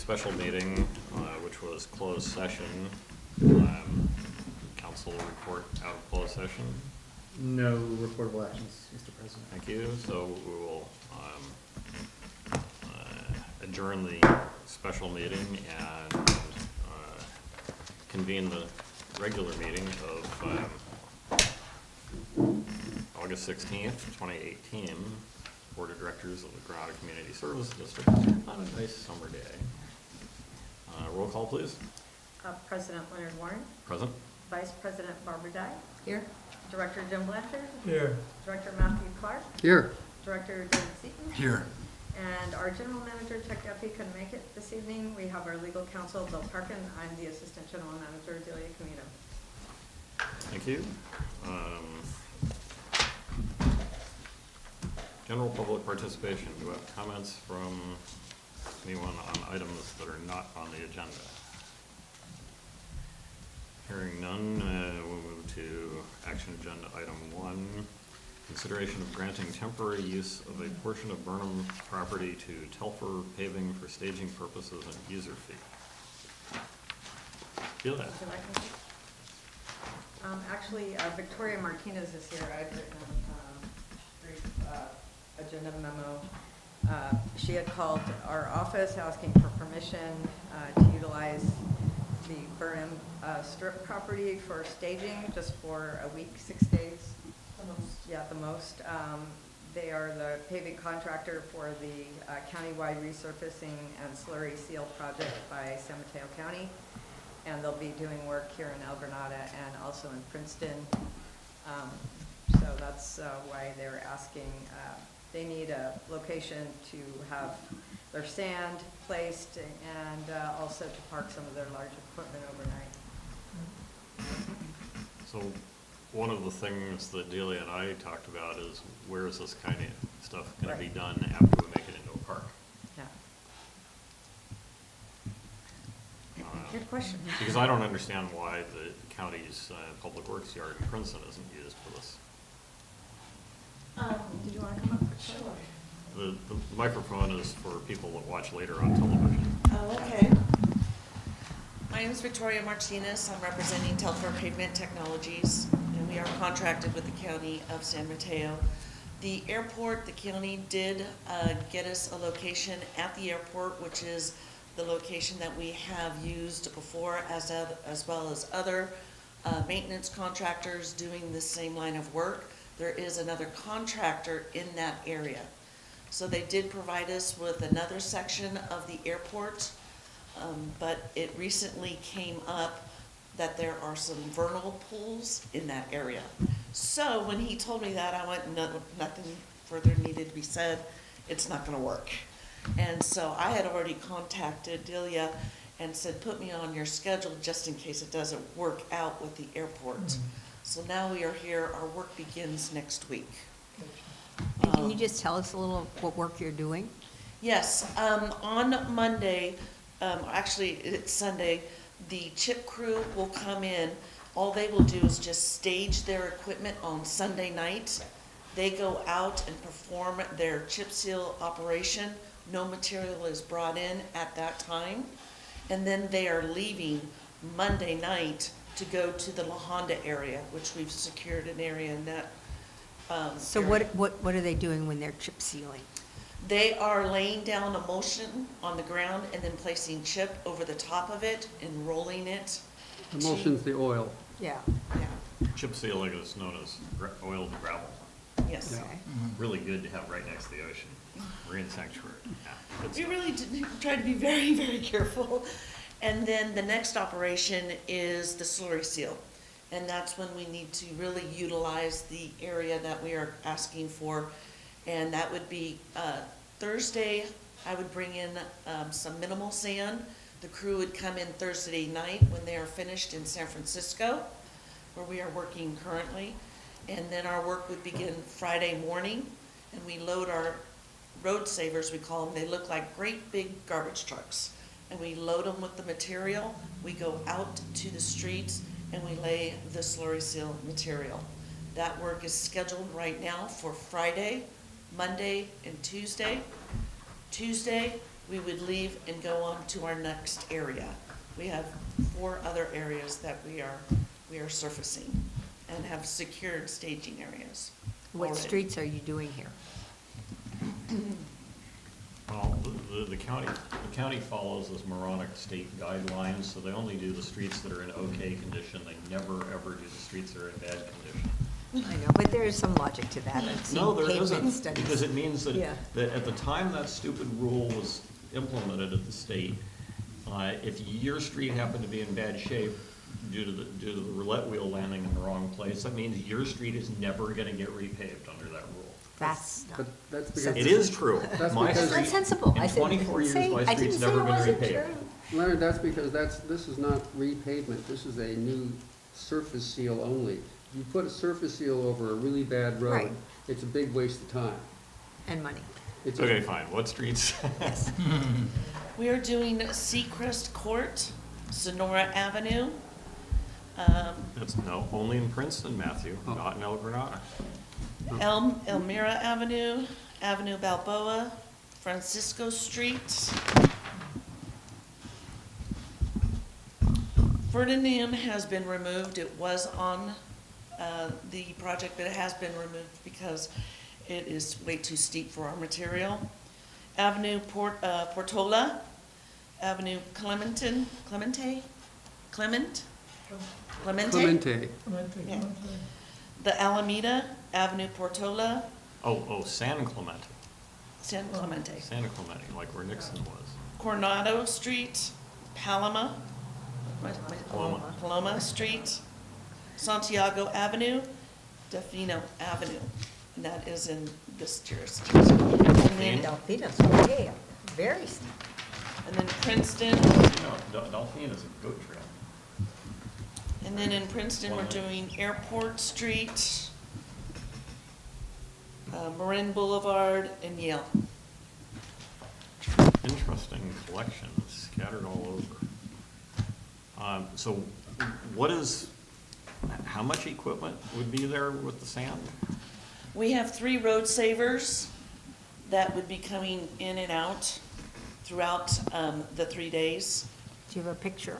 special meeting, which was closed session. Council report out of closed session. No reportable actions, Mr. President. Thank you. So we will adjourn the special meeting and convene the regular meeting of August 16th, 2018, Board of Directors of the Granada Community Service District on a nice summer day. Roll call, please. President Leonard Warren. Present. Vice President Barbara Dye. Here. Director Jim Blanchard. Here. Director Matthew Clark. Here. Director David Seaton. Here. And our General Manager, Chuck Duffy, couldn't make it this evening. We have our legal counsel, Bill Parkin. I'm the Assistant General Manager, Delia Camino. Thank you. General public participation. Do you have comments from anyone on items that are not on the agenda? Hearing none, we'll move to action agenda item 1. Consideration of granting temporary use of a portion of Burnham property to Telfair paving for staging purposes and user fee. Feel that? Would you like me to? Actually, Victoria Martinez is here. I've written a brief agenda memo. She had called our office asking for permission to utilize the Burnham strip property for staging just for a week, 6 days. Yeah, the most. They are the paving contractor for the countywide resurfacing and slurry seal project by San Mateo County. And they'll be doing work here in El Granada and also in Princeton. So that's why they're asking. They need a location to have their sand placed and also to park some of their large equipment overnight. So one of the things that Delia and I talked about is where is this kind of stuff going to be done after we make it into a park? Yeah. Good question. Because I don't understand why the county's public works yard in Princeton isn't used for this. Did you want to come up? Sure. The microphone is for people that watch later on television. Oh, okay. My name is Victoria Martinez. I'm representing Telfair Pavement Technologies, and we are contracted with the County of San Mateo. The airport, the county did get us a location at the airport, which is the location that we have used before, as well as other maintenance contractors doing the same line of work. There is another contractor in that area. So they did provide us with another section of the airport, but it recently came up that there are some vernal pools in that area. So when he told me that, I went, no, nothing further needed to be said. It's not going to work. And so I had already contacted Delia and said, put me on your schedule just in case it doesn't work out with the airport. Mm-hmm. So now we are here. Our work begins next week. And can you just tell us a little what work you're doing? Yes, on Monday, actually it's Sunday, the chip crew will come in. All they will do is just stage their equipment on Sunday night. They go out and perform their chip seal operation. No material is brought in at that time. And then they are leaving Monday night to go to the La Honda area, which we've secured an area in that So area. what are they doing when they're chip sealing? They are laying down emulsion on the ground and then placing chip over the top of it and rolling it. Emulsion's the oil. Yeah. Yeah, Chip sealing is known as oiled gravel. yes. Okay. Really good to have right next to the ocean. Marine sanctuary. Yeah, good We stuff. really try to be very, very careful. And then the next operation is the slurry seal. And that's when we need to really utilize the area that we are asking for. And that would be Thursday, I would bring in some minimal sand. The crew would come in Thursday night when they are finished in San Francisco, where we are working currently. And then our work would begin Friday morning, and we load our road savers, we call them. They look like great big garbage trucks. And we load them with the material. We go out to the streets and we lay the slurry seal material. That work is scheduled right now for Friday, Monday, and Tuesday. Tuesday, we would leave and go on to our next area. We have 4 other areas that we are surfacing and have secured staging areas. What already. streets are you doing here? Well, the county follows those moronic state guidelines, so they only do the streets that are in okay condition. They never, ever do the streets that are in bad condition. I know, but there is some logic to that. I've seen No, there pavement isn't, studies. because it means that, Yeah. that at the time that stupid rule was implemented at the state, if your street happened to be in bad shape due to the roulette wheel landing in the wrong place, that means your street is never gonna get repaved under that rule. That's not. But that's because. It is true. That's My because- street- That's sensible. I In said- 24 years, say- my I didn't street's say never it been wasn't repaved. true. Leonard, that's because this is not repavement, this is a new surface seal only. You put a surface seal over a really bad road, Right. it's a big waste of time. And money. It's a- Okay, fine, what streets? Yes. We are doing Seacrest Court, Sonora Avenue, That's, no, only in Princeton, Matthew, Oh. not in El Granada. Elmira Avenue, Avenue Balboa, Francisco Street. Ferdinand has been removed. It was on the project, but it has been removed because it is way too steep for our material. Avenue Portola, Avenue Clemente? Clemente, Yeah. The Alameda, Avenue Portola, Oh, San Clemente, San Clemente. Santa Clemente, like where Nixon was. Coronado Street, Paloma, Paloma. Paloma Street, Santiago Avenue, Delfino Avenue, and that is in this jurisdiction. And Delfino's way up, very steep. then Princeton, Delphine is a goat trail. and then in Princeton, we're doing Airport Street, Marin Boulevard, and Yale. Interesting collection scattered all over. So how much equipment would be there with the sand? We have 3 road savers that would be coming in and out throughout the 3 days. Do you have a picture?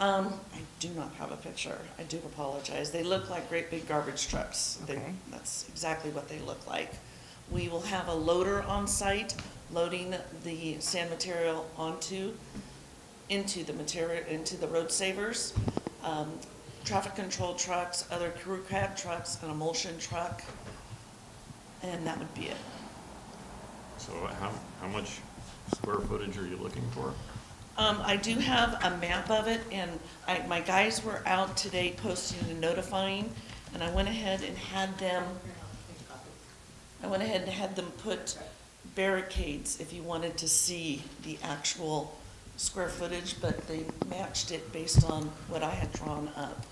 I do not have a picture. I do apologize. They look like great big garbage trucks. Okay. That's exactly what they look like. We will have a loader on site loading the sand material into the road savers. Traffic control trucks, other crew cab trucks, an emulsion truck, and that would be it. So how much square footage are you looking for? I do have a map of it, and my guys were out today posting and notifying, and I went ahead and had them put barricades if you wanted to see the actual square footage, but they matched it based on what I had drawn up.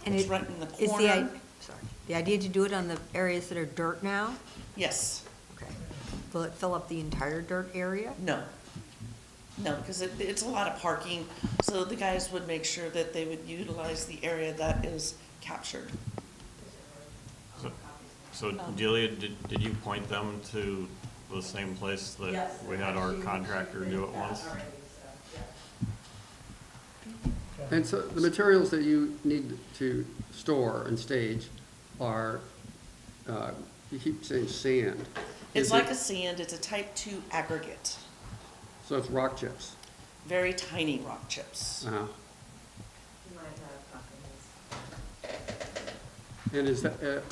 And It's it- right in the is corner. Sorry, the idea to do it on the areas that are dirt now? Yes, Okay. Will it fill up the entire dirt area? no, because it's a lot of parking, so the guys would make sure that they would utilize the area that is captured. So Delia, did you point them to the same place that we had our contractor do it once? and so the materials that you need to store and stage are, you keep saying sand. It's Is like it- a sand, it's a type 2 aggregate, So it's rock chips. very tiny rock chips. Uh-huh. And is that,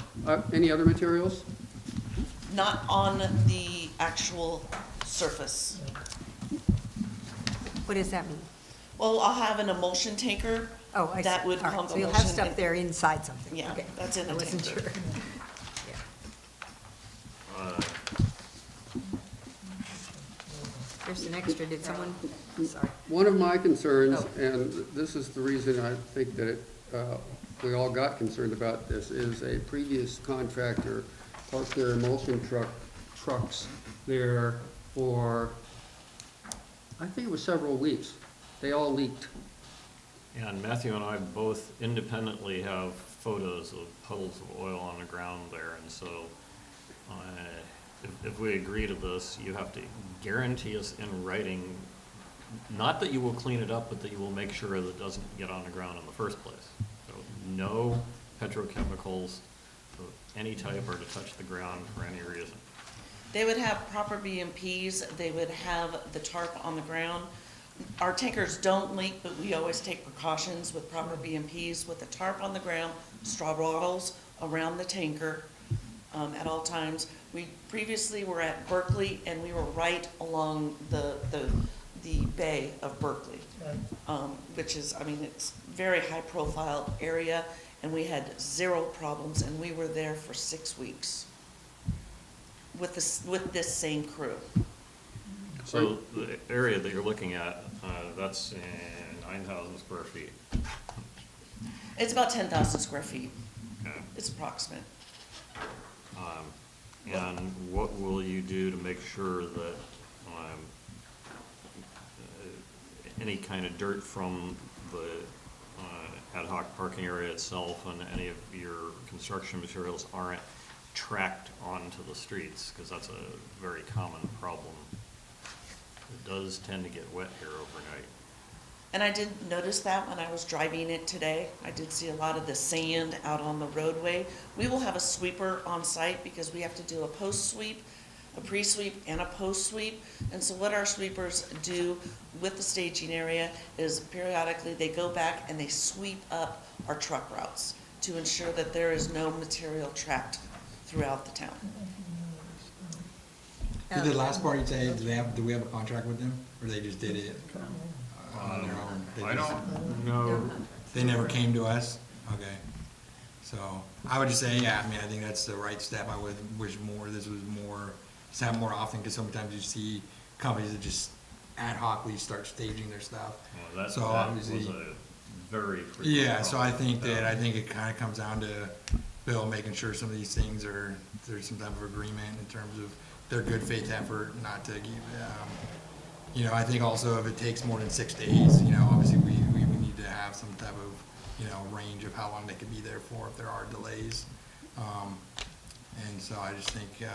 any other materials? Not on the actual surface. What does that mean? Well, I'll have an emulsion tanker. Oh, I see. That would All right, pump so you'll have emulsion stuff in. there inside something? Yeah, Okay. that's in a I wasn't tanker. sure. Yeah. There's an extra, did someone, sorry. One of my concerns, Oh. and this is the reason I think that we all got concerned about this, is a previous contractor parked their emulsion trucks there for, I think it was several weeks. They all leaked. And Matthew and I both independently have photos of puddles of oil on the ground there, and so if we agree to this, you have to guarantee us in writing, not that you will clean it up, but that you will make sure that it doesn't get on the ground in the first place. So no petrochemicals of any type are to touch the ground for any reason. They would have proper BMPs, they would have the tarp on the ground. Our tankers don't leak, but we always take precautions with proper BMPs, with the tarp on the ground, straw bottles around the tanker at all times. We previously were at Berkeley, and we were right along the bay of Berkeley, which is, I mean, it's very high-profile area, and we had 0 problems, and we were there for 6 weeks with this same crew. So the area that you're looking at, that's 9,000 square feet. It's about 10,000 square feet. Okay. It's approximate. And what will you do to make sure that any kind of dirt from the ad hoc parking area itself and any of your construction materials aren't tracked onto the streets? Because that's a very common problem. It does tend to get wet here overnight. And I did notice that when I was driving it today. I did see a lot of the sand out on the roadway. We will have a sweeper on site because we have to do a post sweep, a pre-sweep, and a post sweep. And so what our sweepers do with the staging area is periodically they go back and they sweep up our truck routes to ensure that there is no material trapped throughout the town. Did the last part you say, do we have a contract with them, or they just did it on their own? I don't know. They never came to us? Okay. So, I would just say, yeah, I mean, I think that's the right step. I would wish this was just happen more often, because sometimes you see companies that just ad hocly start staging their stuff. Well, So that obviously, was a very frequent yeah, so I problem. think it kind of comes down to Bill making sure some of these things there's some type of agreement in terms of their good faith effort not to give, I think also if it takes more than 6 days, obviously we need to have some type of, range of how long they could be there for if there are delays. And so I just think,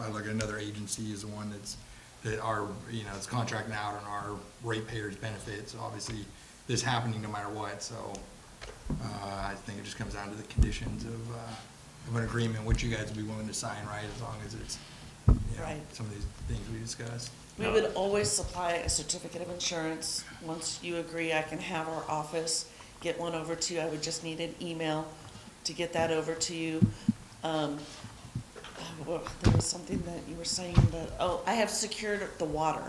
I look at another agency as one that are, it's contracting out on our ratepayers' benefits. Obviously, this happening no matter what, so I think it just comes down to the conditions of an agreement, which you guys would be willing to sign, right, as long as it's, Right. some of these things we discussed. We would always supply a certificate of insurance. Once you agree, I can have our office get one over to you. I would just need an email to get that over to you. Well, there was something that you were saying that, I have secured the water.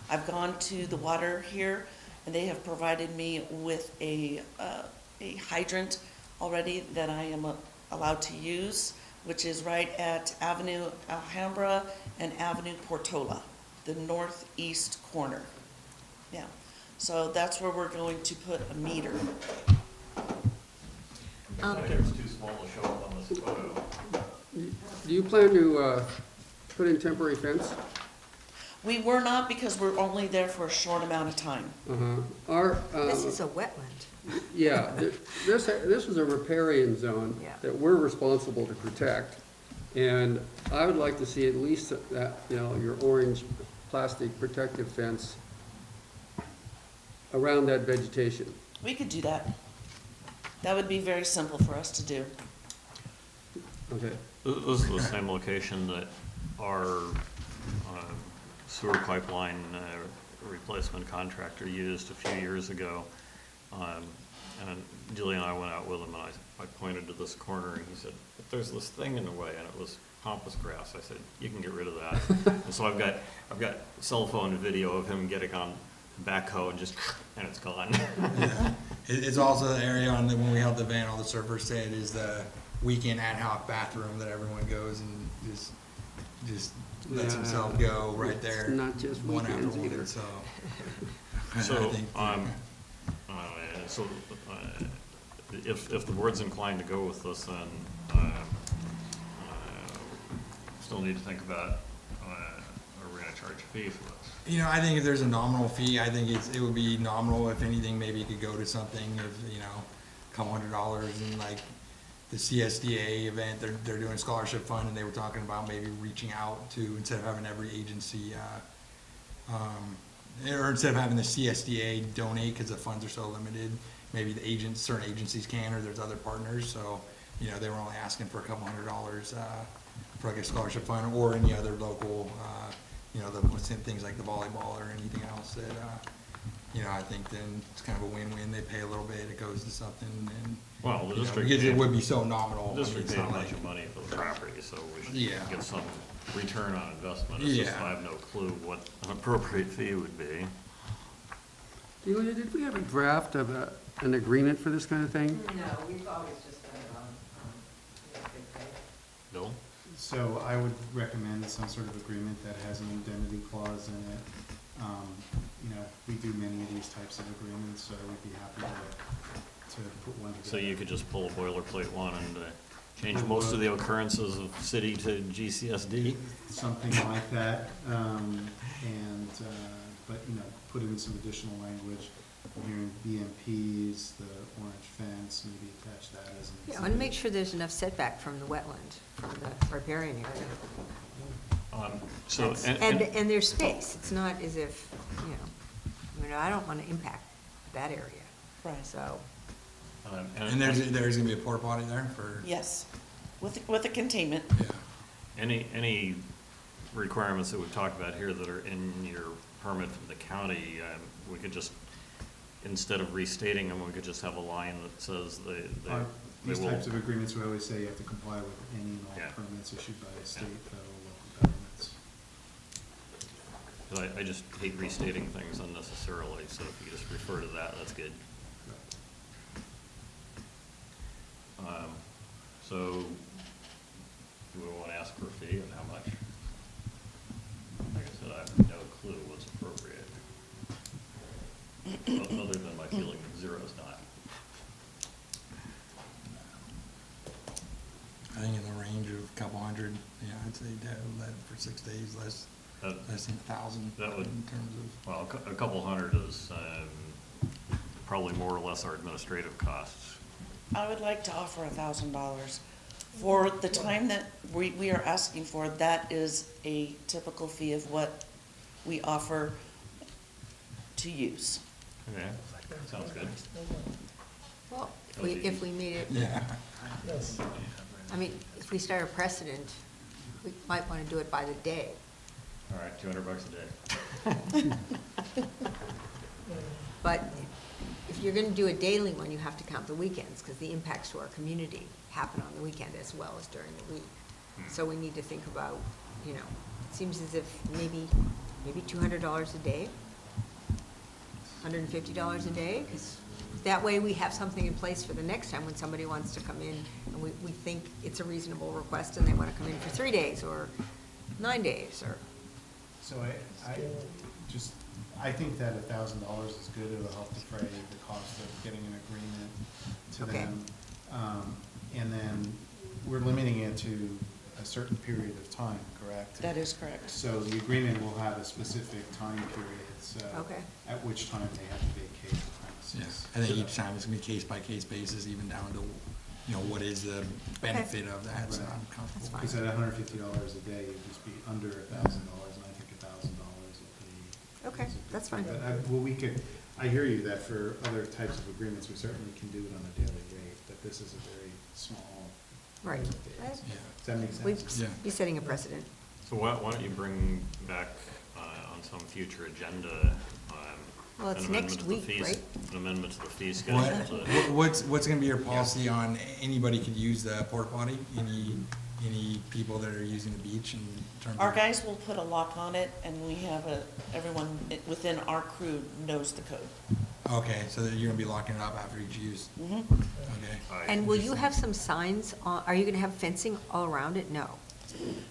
I've gone to the water here, and they have provided me with a hydrant already that I am allowed to use, which is right at Avenue Alhambra and Avenue Portola, the northeast corner. Yeah, so that's where we're going to put a meter. I think it's too small to show up on this photo. Do you plan to put in temporary fence? We were not, because we're only there for a short amount of time. This is a wetland. Yeah, this is a riparian zone Yeah. that we're responsible to protect. And I would like to see at least that, your orange plastic protective fence around that vegetation. We could do that. That would be very simple for us to do. Okay. This is the same location that our sewer pipeline replacement contractor used a few years ago. And Julie and I went out with him, and I pointed to this corner, and he said, "But there's this thing in the way," and it was pampas grass. I said, "You can get rid of that." And so I've got cell phone video of him getting on backhoe and it's gone. Yeah. It's also the area when we held the event, all the surfers said is the weekend ad hoc bathroom that everyone goes and just lets Yeah. himself go right there. It's not just one after weekends one, either. so. So, I think, if the board's inclined to go with this, then still need to think about, are we gonna charge a fee for this? I think if there's a nominal fee, I think it would be nominal. If anything, maybe it could go to something of, a couple $100 and like the CSDA event, they're doing a scholarship fund, and they were talking about maybe reaching out to, instead of having every agency, or instead of having the CSDA donate, because the funds are so limited, maybe the agents, certain agencies can, or there's other partners, so, you know, they were only asking for a couple $100, for like a scholarship fund, or any other local, you know, things like the volleyball or anything else that, you know, I think then it's kind of a win-win. They pay a little bit, it goes to something, and, Well, the you know, district. because it would be so nominal. I The mean, district it's paid a not bunch like- of money for the property, so we should Yeah. get some return on investment. It's just Yeah. I have no clue what an appropriate fee would be. Delia, did we have a draft of an agreement for this kind of thing? No, we've always just done it on, good faith. Bill? So I would recommend some sort of agreement that has an indemnity clause in it. You know, we do many of these types of agreements, so I would be happy to put one together. So you could just pull a boilerplate one and change most of the occurrences of city to GCSD? Something like that, but, you know, put in some additional language. Here in BMPs, the orange fence, maybe attach that as an Yeah, I want to make sure there's enough setback from the wetland, from the riparian area. So, And there's space, it's not as if, you know, I mean, I don't want to impact that area. Right. So, And there's gonna be a porta potty there for, Yes, with a containment. yeah. any requirements that we've talked about here that are in your permit from the county, we could just, instead of restating them, we could just have a line that says they These will. types of agreements, we always say you have to comply with any and all Yeah. permits issued by state, federal, local governments. 'Cause I just hate restating things unnecessarily, so if you just refer to that, that's good. So, do we want to ask for a fee and how much? Like I said, I have no clue what's appropriate. Other than my feeling that zero is not. I think in the range of a couple hundred, yeah, I'd say that for 6 days, less than 1,000 That would- in terms of. Well, a couple hundred is probably more or less our administrative costs. I would like to offer $1,000. For the time that we are asking for, that is a typical fee of what we offer to use. Okay, sounds good. well, if we made it, Yeah. I mean, if we start a precedent, we might want to do it by the day. All right, $200 a day. But if you're going to do a daily one, you have to count the weekends, because the impacts to our community happen on the weekend as well as during the week. So we need to think about, you know, it seems as if maybe $200 a day, $150 a day, because that way we have something in place for the next time when somebody wants to come in, and we think it's a reasonable request, and they want to come in for 3 days, or 9 days, or, So I think that $1,000 is good, it'll help defray the cost of getting an agreement to Okay. them. And then we're limiting it to a certain period of time, correct? That is correct. So the agreement will have a specific time period, so. Okay. At which time they have to vacate the premises. Yes, I think each time it's gonna be case-by-case basis, even down to, you know, what is the benefit of that, so I'm comfortable. That's fine. Because at $150 a day, it'd just be under $1,000, and I think $1,000 will be. Okay, that's fine. But I hear you that for other types of agreements, we certainly can do it on a daily rate, but this is a very small. right. number of days. Yeah. Does that make We'd sense? Yeah. be setting a precedent. So why don't you bring back on some future agenda, Well, it's an amendment next to the week, fees- right? An amendment to the fee What, schedule to. what's gonna be your policy on anybody could use the porta potty? Any people that are using the beach in terms of? Our guys will put a lock on it, and we have everyone within our crew knows the code. Okay, so that you're gonna be locking it up after each use? Mhm. Okay. And will you have some signs, are you going to have fencing all around it? No.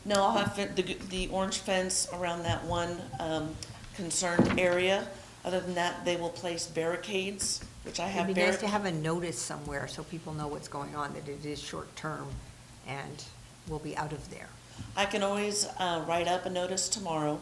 No, I'll have the orange fence around that one concerned area. Other than that, they will place barricades, which I have It'd be nice to barricades. have a notice somewhere so people know what's going on, that it is short-term and will be out of there. I can always write up a notice tomorrow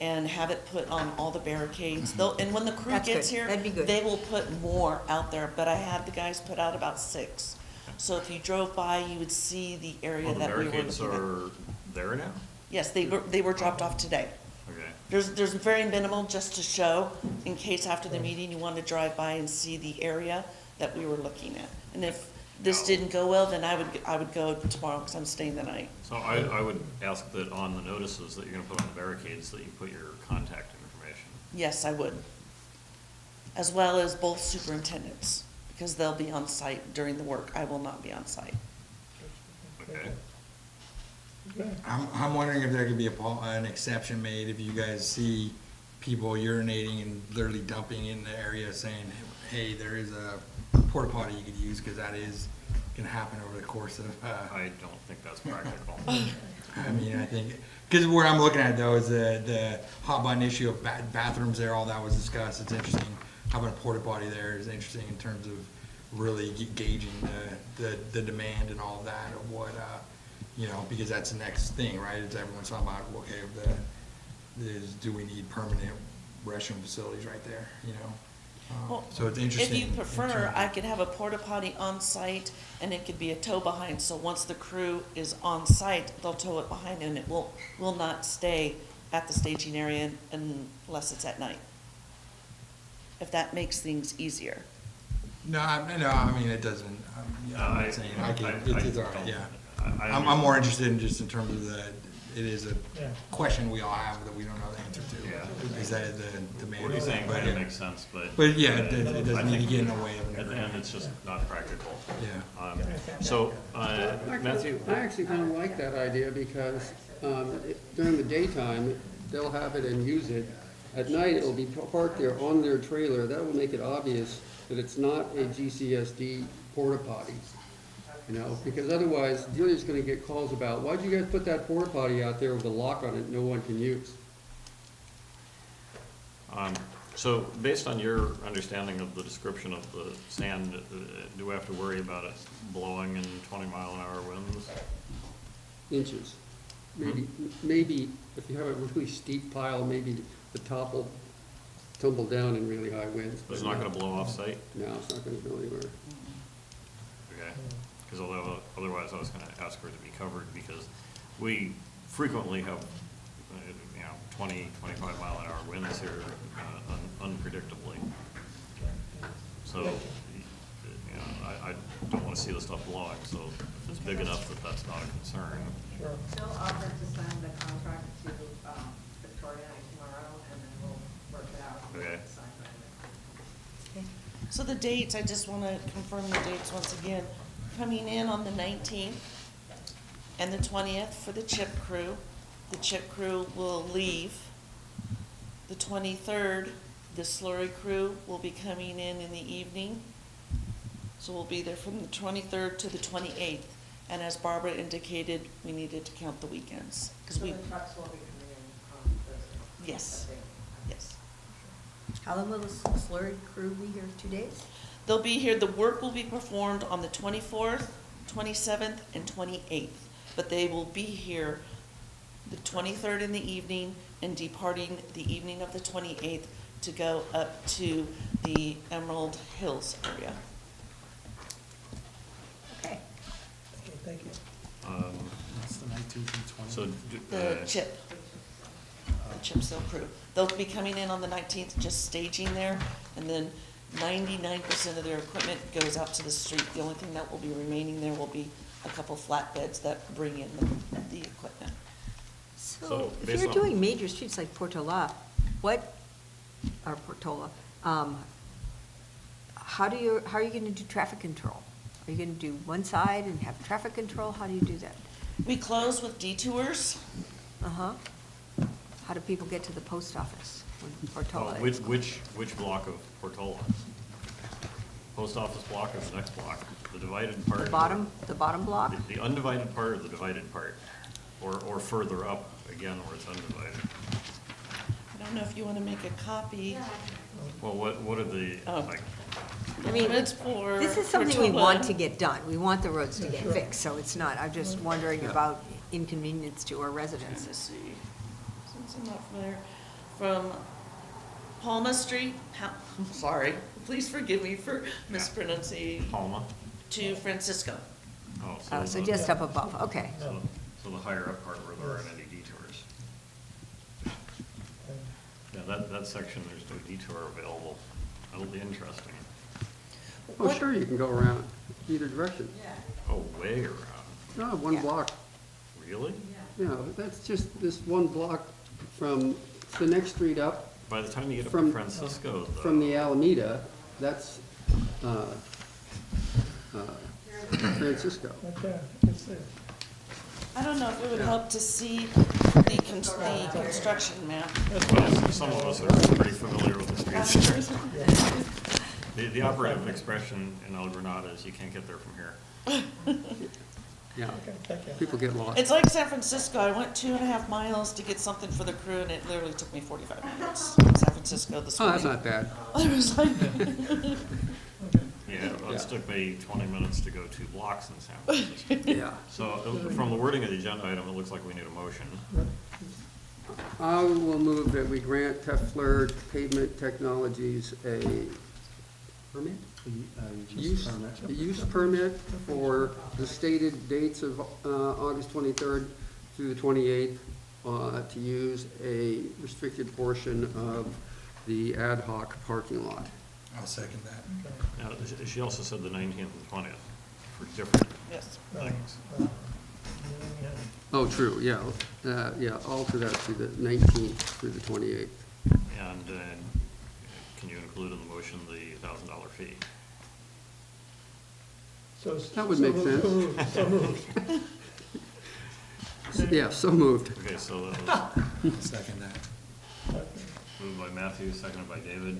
and have it put on all the barricades. And when the crew That's gets good. here, That'd be good. they will put more out there, but I had the guys put out about 6. So if you drove by, you would see the area Oh, the that we were barricades looking at. are there now? Yes, they were dropped off today. Okay. There's very minimal just to show, in case after the meeting you want to drive by and see the area that we were looking at. And if this didn't go well, then I would go tomorrow, because I'm staying the night. So I would ask that on the notices that you're gonna put on the barricades, that you put your contact information. Yes, I would. As well as both superintendents, because they'll be on site during the work. I will not be on site. Okay? I'm wondering if there could be an exception made if you guys see people urinating and literally dumping in the area, saying, hey, there is a porta potty you could use, because that is gonna happen over the course of, I don't think that's practical. I mean, I think, because where I'm looking at though is the hot button issue of bathrooms there, all that was discussed. It's interesting. Having a porta potty there is interesting in terms of really gauging the demand and all of that of what, you know, because that's the next thing, right? It's everyone's talking about, okay, do we need permanent restroom facilities right there, you know? Well, So it's interesting. If you prefer, I could have a porta potty on site, and it could be a tow behind, so once the crew is on site, they'll tow it behind, and it will not stay at the staging area unless it's at night. If that makes things easier. No, I mean, it doesn't, I'm not saying, it's all right, yeah. I'm more interested in just in terms of it is a question we all have that we don't know the answer to. Yeah. Is that the demand? What you're saying But kind of yeah. makes sense, but. But yeah, it I doesn't need to think get in the way of an At the agreement. end, it's just not practical. Yeah. So, Matthew? I actually kind of like that idea, because during the daytime, they'll have it and use it. At night, it'll be parked there on their trailer. That will make it obvious that it's not a GCSD porta potty. You know, because otherwise, Julia's gonna get calls about, why'd you guys put that porta potty out there with a lock on it no one can use? So based on your understanding of the description of the sand, do we have to worry about it blowing in 20-mile-an-hour winds? Inches. Maybe if you have a really steep pile, maybe the top will tumble down in really high winds. It's but not gonna blow off site? No, it's not gonna go anywhere. Okay, because otherwise I was gonna ask for it to be covered, because we frequently have, 20, 25-mile-an-hour winds here unpredictably. So, I don't wanna see the stuff blowing, so if it's big enough that that's not a concern. She'll offer to send the contract to Victoria and I tomorrow, and then we'll work it out. Okay. Sign right away. So the dates, I just want to confirm the dates once again. Coming in on the 19th and the 20th for the chip crew. The chip crew will leave. The 23rd, the slurry crew will be coming in the evening. So we'll be there from the 23rd to the 28th. And as Barbara indicated, we needed to count the weekends. So the trucks will be coming in on Thursday. Yes, yes. How long will the slurry crew be here? 2 days? They'll be here, the work will be performed on the 24th, 27th, and 28th. But they will be here the 23rd in the evening and departing the evening of the 28th to go up to the Emerald Hills area. Okay. Thank you. That's the 19th and 20th. So, The chip seal crew. They'll be coming in on the 19th, just staging there, and then 99% of their equipment goes out to the street. The only thing that will be remaining there will be a couple flatbeds that bring in the equipment. So, So if based you're on- doing major streets like Portola, how are you gonna do traffic control? Are you gonna do one side and have traffic control? How do you do that? We close with detours. Uh-huh. How do people get to the post office when Portola oh, is? which block of Portola? Post office block or the next block? The divided part? The bottom block? The undivided part or the divided part? Or further up, again, where it's undivided? I don't know if you want to make a copy. Well, what are the, Oh. like, I mean, It's for this is something we Portola. want to get done. We want the roads to get fixed, so it's not, I'm just wondering about inconvenience to our residents. Let's see, since I'm not familiar, from Palma Street, I'm sorry, please forgive me for mispronouncing, Palma? to Francisco. Oh, so just up above, okay. So the higher up part where there aren't any detours. Yeah, that section, there's no detour available. That'll be interesting. Oh, What- sure, you can go around either direction. Oh, way around. No, one Yeah. block, Really? yeah, that's just this one block from the next street up, By the time you get up to From- Francisco, though. from the Alameda, that's Francisco. I don't know if it would help to see the construction map. Well, some of us are pretty familiar with the streets. The operative expression in El Granada is you can't get there from here. Yeah, people get lost. It's like San Francisco. I went 2.5 miles to get something for the crew, and it literally took me 45 minutes in San Francisco this Oh, morning. that's not bad. I was like, Yeah, well, it took me 20 minutes to go 2 blocks in San Francisco. Yeah. So from the wording of the agenda item, it looks like we need a motion. I will move that we grant Telfair Pavement Technologies a permit? A use permit for the stated dates of August 23rd through the 28th to use a restricted portion of the ad hoc parking lot. I'll second that. Now, she also said the 19th and 20th for different yes. things. Oh, true, yeah, yeah, alter that to the 19th through the 28th. And can you include in the motion the $1,000 fee? That would make sense. So moved. Yeah, so moved. Okay, so that was Second that. moved by Matthew, seconded by David.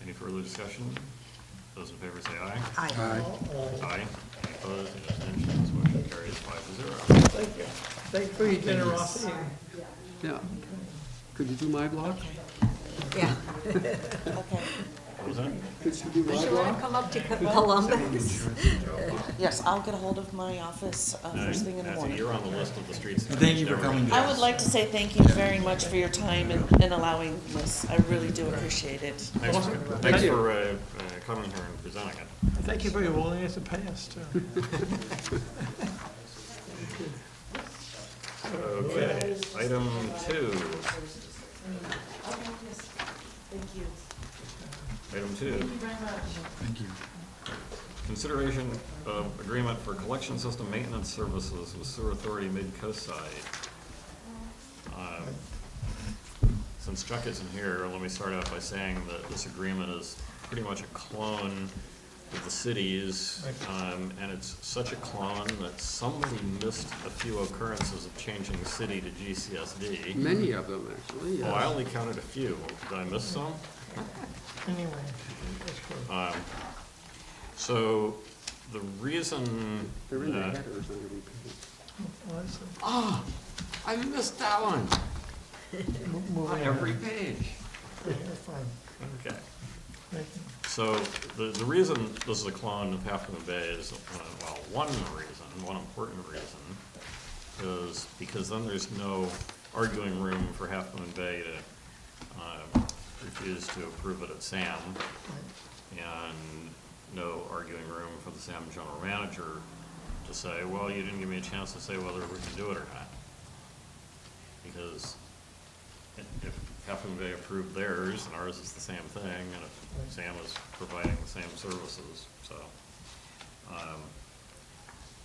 Any further discussion? Those in favor say aye. Aye. Aye. Any opposed? Any abstentions? Motion carries 5-0. Thank you. Thank you for your generosity. Yeah. Could you do my block? Yeah. Okay. What was that? Could you do my Don't you want block? to come up to Columbus? Yes, I'll get a hold of my office first thing in the Matthew, morning. you're on the list of the streets. And thank you for coming to I would like to say thank you very much for your time and allowing this. I really do appreciate it. Thanks for coming here and presenting it. Thank you for your willingness to pay us, too. Okay, item 2. Thank you. Item 2. Thank you. Consideration of agreement for collection system maintenance services with Sewer Authority Mid-Coast Side. Since Chuck isn't here, let me start out by saying that this agreement is pretty much a clone of the city's, and it's such a clone that somebody missed a few occurrences of changing the city to GCSD. Many of them, actually, Oh, I yeah. only counted a few. Did I miss some? Anyway, that's cool. So the reason They're in the that, headers underneath. Oh, I see. oh, I missed that one. Moving On on. every page. Yeah, that's fine. Okay. Thank you. So the reason this is a clone of Half Moon Bay is, well, one important reason is because then there's no arguing room for Half Moon Bay to refuse to approve it at SAM, and no arguing room for the SAM general manager to say, well, you didn't give me a chance to say whether we can do it or not. Because if Half Moon Bay approved theirs, and ours is the same thing, and if SAM is providing the same services, so.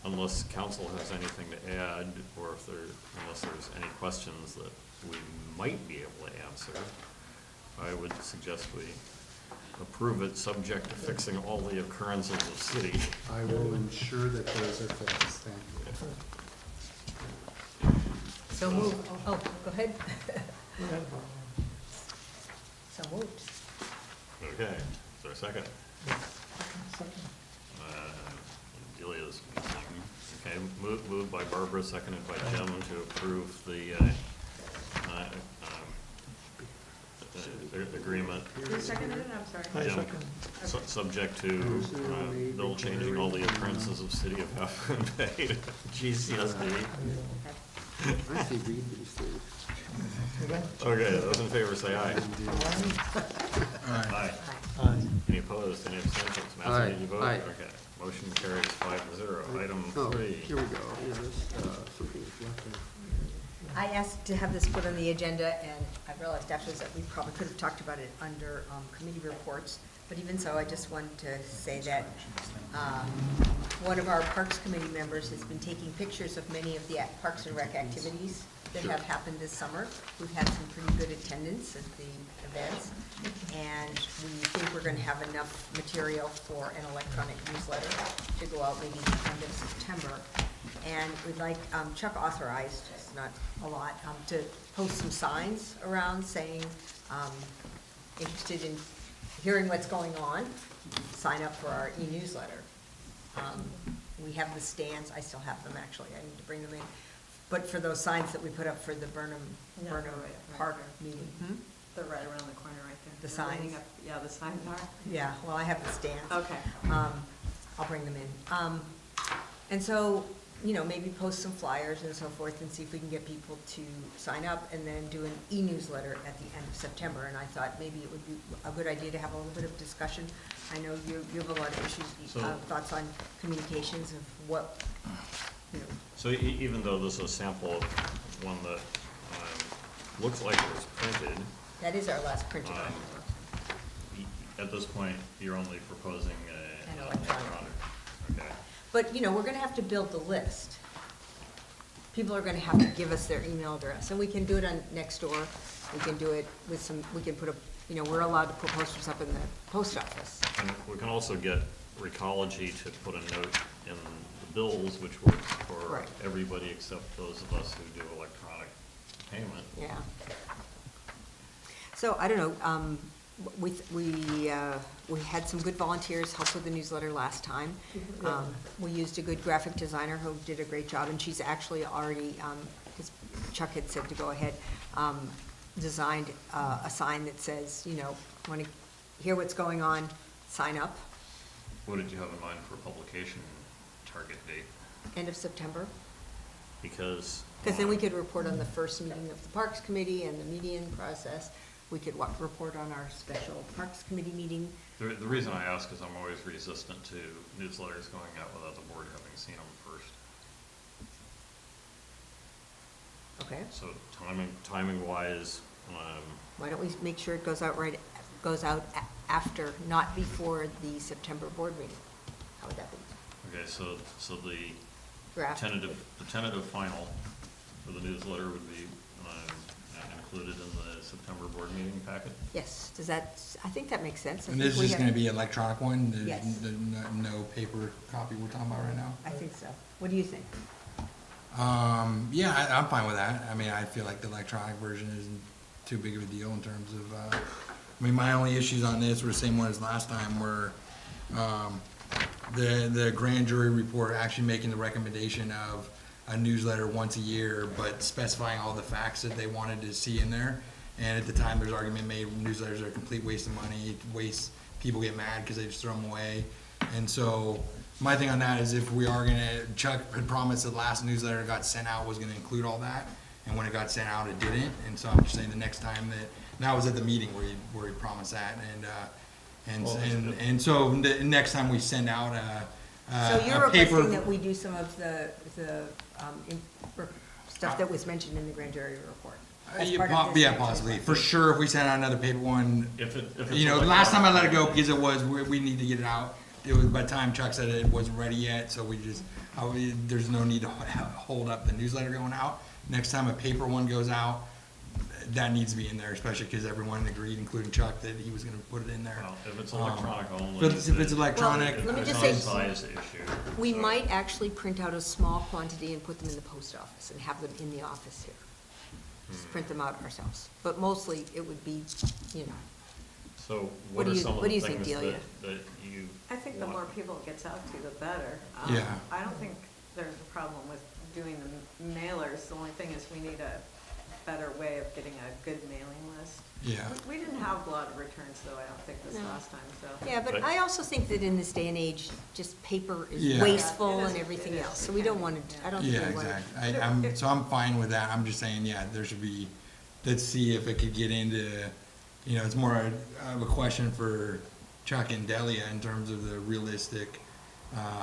Unless council has anything to add, or unless there's any questions that we might be able to answer, I would suggest we approve it subject to fixing all the occurrences of city. I will ensure that those are fixed, thank you. So moved. Oh, go ahead. Go ahead. So moved. Okay, is there a second? Second. Delia's, okay, moved by Barbara, seconded by Jim to approve the agreement. Who seconded it? I'm sorry. I Jim, second. subject to Bill changing all the occurrences of City of Half Moon Bay to GCSD. I see, read these things. Okay, those in favor say aye. All right. Aye. Aye. Any opposed, any abstentions? Aye. Matthew, did you vote? Aye. Okay, Motion carries 5-0. Item Oh, 3. here we go. Yeah, this, something is left there. I asked to have this put on the agenda, and I realized afterwards that we probably could have talked about it under committee reports. But even so, I just wanted to say that one of our Parks Committee members has been taking pictures of many of the Parks and Rec activities that have happened this summer. We've had some pretty good attendance at the events, and we think we're gonna have enough material for an electronic newsletter to go out maybe the end of September. And we'd like, Chuck authorized, not a lot, to post some signs around saying, interested in hearing what's going on, sign up for our e-newsletter. We have the stands, I still have them actually, I need to bring them in. But for those signs that we put up for the Burnham Yeah, Park right there. meeting. They're right around the corner right there. The They're lining signs? up- Yeah, the signs are. Yeah, well, I have the stands. Okay. I'll bring them in. And so, you know, maybe post some flyers and so forth and see if we can get people to sign up and then do an e-newsletter at the end of September. And I thought maybe it would be a good idea to have a little bit of discussion. I know you have a lot of issues, So- thoughts on communications of what, you know. So even though this is a sample of one that looks like it was printed, That is our last printed one. at this point, you're only proposing An an electronic. electronic. Okay. But, you know, we're gonna have to build the list. People are gonna have to give us their email address, and we can do it on Nextdoor. We can do it with some, we can put a, you know, we're allowed to put posters up in the post office. And we can also get Recology to put a note in the bills, which works for Right. everybody except those of us who do electronic payment. Yeah. So, I don't know, we had some good volunteers help with the newsletter last time. We used a good graphic designer who did a great job, and she's actually already, because Chuck had said to go ahead, designed a sign that says, you know, want to hear what's going on, sign up, What did you have in mind for publication target date? end of September. Because. Because then we could report on the first meeting of the Parks Committee and the median process. We could report on our special Parks Committee meeting. The reason I ask is I'm always resistant to newsletters going out without the board having seen them first. Okay. So timing wise, Why don't we make sure it goes out after, not before the September board meeting? How would that be? okay, so the Draft? tentative final for the newsletter would be included in the September board meeting packet? Yes, does that, I think that makes sense. I And think this is we just have- gonna be an electronic one? There's Yes. no paper copy we're talking about right now? I think so. What do you think? Yeah, I'm fine with that. I mean, I feel like the electronic version isn't too big of a deal in terms of, I mean, my only issues on this were the same one as last time, were, the grand jury report actually making the recommendation of a newsletter once a year, but specifying all the facts that they wanted to see in there. And at the time, there's argument made, newsletters are a complete waste of money, people get mad because they just throw them away. And so, my thing on that is if we are gonna, Chuck had promised the last newsletter that got sent out was gonna include all that, and when it got sent out, it didn't. And so I'm just saying the next time that was at the meeting where he promised that, and so the next time we send out So you're a paper. requesting that we do some of the stuff that was mentioned in the grand jury report? as part of this Yeah, next possibly, request? for sure, if we send out another paper one, If it's you know, last time I let it go because it was, we need to get it out. It was, by the time Chuck said it wasn't ready yet, so we just, there's no need to hold up the newsletter going out. Next time a paper one goes out, that needs to be in there, especially because everyone agreed, including Chuck, that he was gonna put it in there. Well, if it's electronic only. If it's electronic. Well, let me It's just not a say- size issue. We so- might actually print out a small quantity and put them in the post office and have them in the office here. Just print them out ourselves. But mostly it would be, you know, So What what do are you- some of what do the you think, things Delia? that you I think the want? more people it gets out to, the better. Yeah. I don't think there's a problem with doing the mailers. The only thing is we need a better way of getting a good mailing list. Yeah. We didn't have a lot of returns though, I don't think, this No. last time, so. yeah, but But- I also think that in this day and age, just paper is Yeah. wasteful Yeah, it and is. everything It is. else. So we don't want to, I don't think Yeah, we want to. exactly. So I'm fine with that. I'm just saying, yeah, there should be, let's see if it could get into, you know, it's more of a question for Chuck and Delia in terms of the realistic,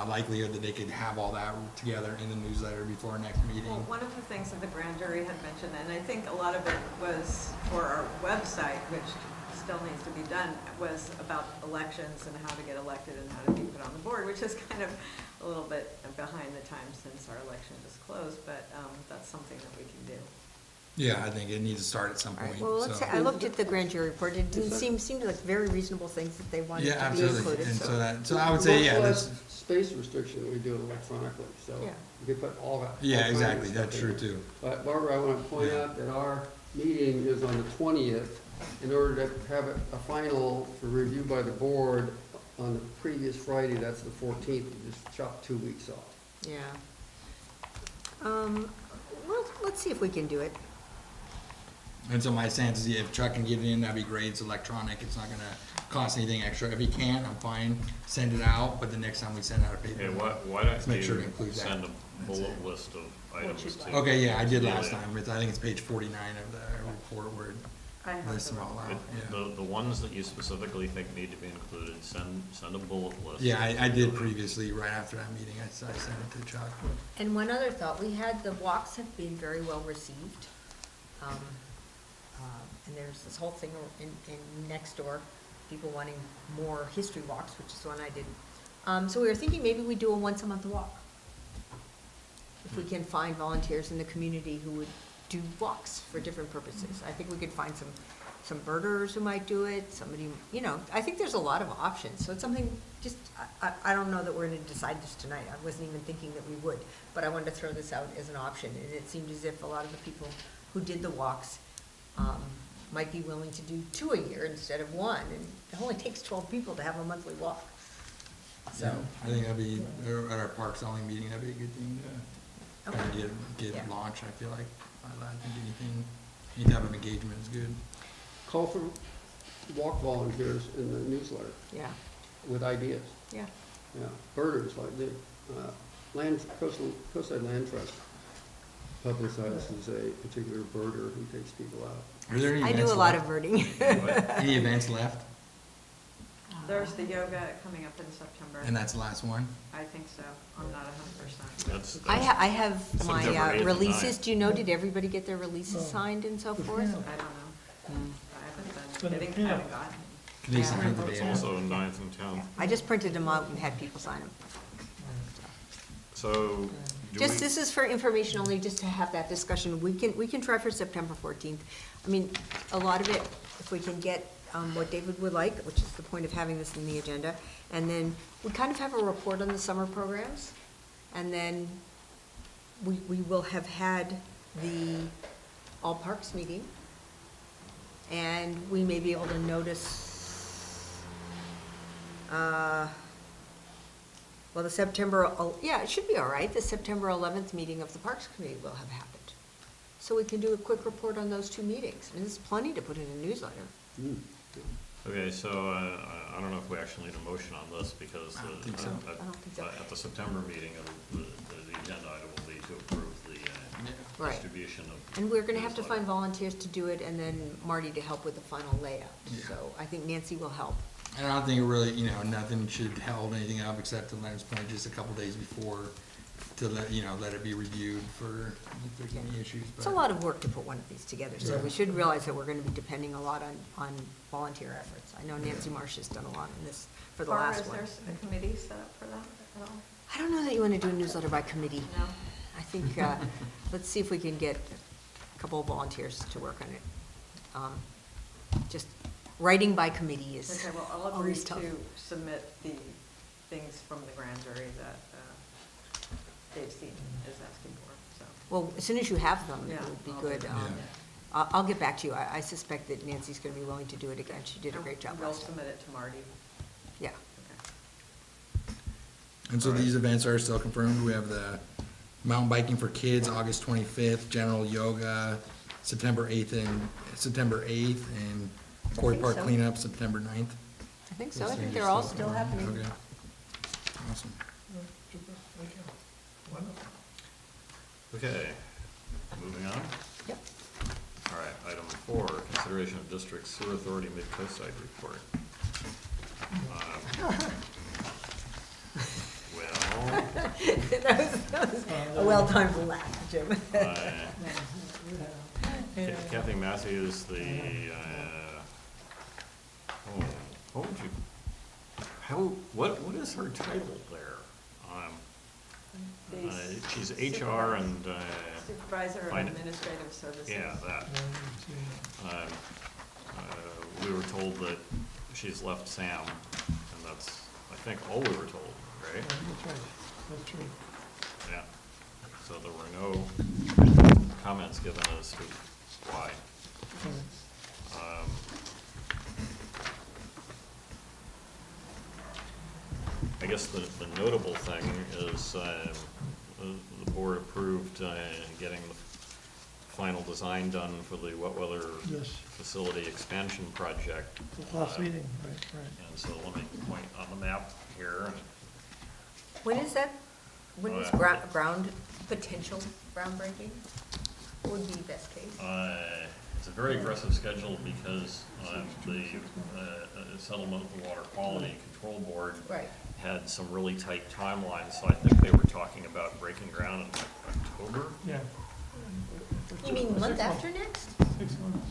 likelihood that they could have all that together in the newsletter before our next meeting. Well, one of the things that the grand jury had mentioned, and I think a lot of it was for our website, which still needs to be done, was about elections and how to get elected and how to be put on the board, which is kind of a little bit behind the times since our election just closed, but that's something that we can do. Yeah, I think it needs to start at some All right, point, well, let's so. say, I looked at the grand jury report, it didn't seemed like very reasonable things that they wanted Yeah, to be absolutely, included, and so. so that, so I would say, yeah, Much that's, less space restriction that we do it electronically, so Yeah. we could put all that. all yeah, kinds of exactly, stuff that's in true there. too. But Barbara, I want to point Yeah. out that our meeting is on the 20th. In order to have a final for review by the board on the previous Friday, that's the 14th, we just chopped 2 weeks off. Yeah. Well, let's see if we can do it. And so my sense is, if Chuck can get it in, that'd be great, it's electronic, it's not gonna cost anything extra. If he can't, I'm fine, send it out, but the next time we send out a paper. Okay, why don't Let's make sure to you include that. send a That's bullet it. list of items you'd to? like. Okay, yeah, I did Yeah, last yeah. time, but I think it's page 49 of the report where it I have lists them all out, It- yeah. The ones that you specifically think need to be included, send a bullet list. Yeah, I did previously, right after that meeting, I sent it to Chuck. And one other thought, we had, the walks have been very well received. And there's this whole thing in next door, people wanting more history walks, which is one I did. So we were thinking maybe we do a once-a-month walk. If we can find volunteers in the community who would do walks for different purposes. I think we could find some birders who might do it, somebody, you know, I think there's a lot of options. So it's something, just, I don't know that we're gonna decide this tonight. I wasn't even thinking that we would, but I wanted to throw this out as an option. And it seemed as if a lot of the people who did the walks, might be willing to do 2 a year instead of 1. And it only takes 12 people to have a monthly walk. So, Yeah, I think that'd be, at our park selling meeting, that'd be a good thing to kind okay. of get Yeah. launched, I feel like. I think any type of engagement is good. Call for walk volunteers in the newsletter Yeah, with ideas. yeah. Yeah, birders like the Coastside Land Trust publicizes a particular birder who takes people out. Are there any I events do a lot left? of birding. Any events left? There's the yoga coming up in September. And that's the last one? I think so. I'm not 100%. That's, I have my September 8th and releases. 9th. Do you know, did everybody get their releases signed and so forth? I don't know. I But, haven't yeah. gotten it. Can they Yeah. sign the it's day? also 9th and 10th. I just printed them out and had people sign them. So, do Just, we, this is for information only, just to have that discussion. We can try for September 14th. I mean, a lot of it, if we can get what David would like, which is the point of having this in the agenda, and then we kind of have a report on the summer programs, and then we will have had the All Parks meeting, and we may be able to notice, well, the September, yeah, it should be all right. The September 11th meeting of the Parks Committee will have happened. So we can do a quick report on those 2 meetings. I mean, there's plenty to put in a newsletter. okay, so I don't know if we actually need a motion on this because I don't think so. I don't think so. at the September meeting, the agenda item will be to approve the Right. distribution of. And we're gonna have to newsletter. find volunteers to do it, and then Marty to help with the final layout. Yeah. So I think Nancy will help. And I don't think it really, nothing should hold anything up except to Leonard's point, just a couple days before to let it be reviewed for if there's any issues. It's a lot of work to put one of these together, so we should realize that we're gonna be depending a lot on volunteer efforts. I know Nancy Marsh has done a lot on this for the Barbara, last is one. there a committee set up for that at all? I don't know that you wanna do a newsletter by committee. No? I think, let's see if we can get a couple of volunteers to work on it. Just writing by committee is Okay, well, I'll agree always tough. to submit the things from the grand jury that Dave Seaton is asking for, so. Well, as soon as you have them, it Yeah, would be I'll do good. that. Yeah. I'll get back to you. I suspect that Nancy's gonna be willing to do it again. She did a great job We'll last time. submit it to Marty. Yeah. Okay. And so these events are still confirmed. We have the mountain biking for kids, August 25th, general yoga, September 8th, and Quarry think Park so. cleanup, September 9th. I think so. I Those think things they're are all still happening. Okay. Awesome. Thank you. Wonderful. Okay, moving on. Yep. All right, item 4, consideration of district sewer authority mid-coast side report. With A well-timed laugh, Jim. Kathy Matthews, what is her title there? She's HR and, Supervisor of Fine. Administrative Services. yeah, that. We were told that she's left Sam, and that's, I think, all we were told, right? That's right, that's true. Yeah. So there were no comments given as to why. I guess the notable thing is the board approved getting the final design done for the wet weather Yes. facility expansion project. The last meeting, right. And so let me point on the map here. When is that, when is Uh, potential groundbreaking? What would be best case? It's a very aggressive schedule because the settlement of the Water Quality Control Board Right. had some really tight timelines, so I think they were talking about breaking ground in like October. Yeah. You mean month after next? 6 months.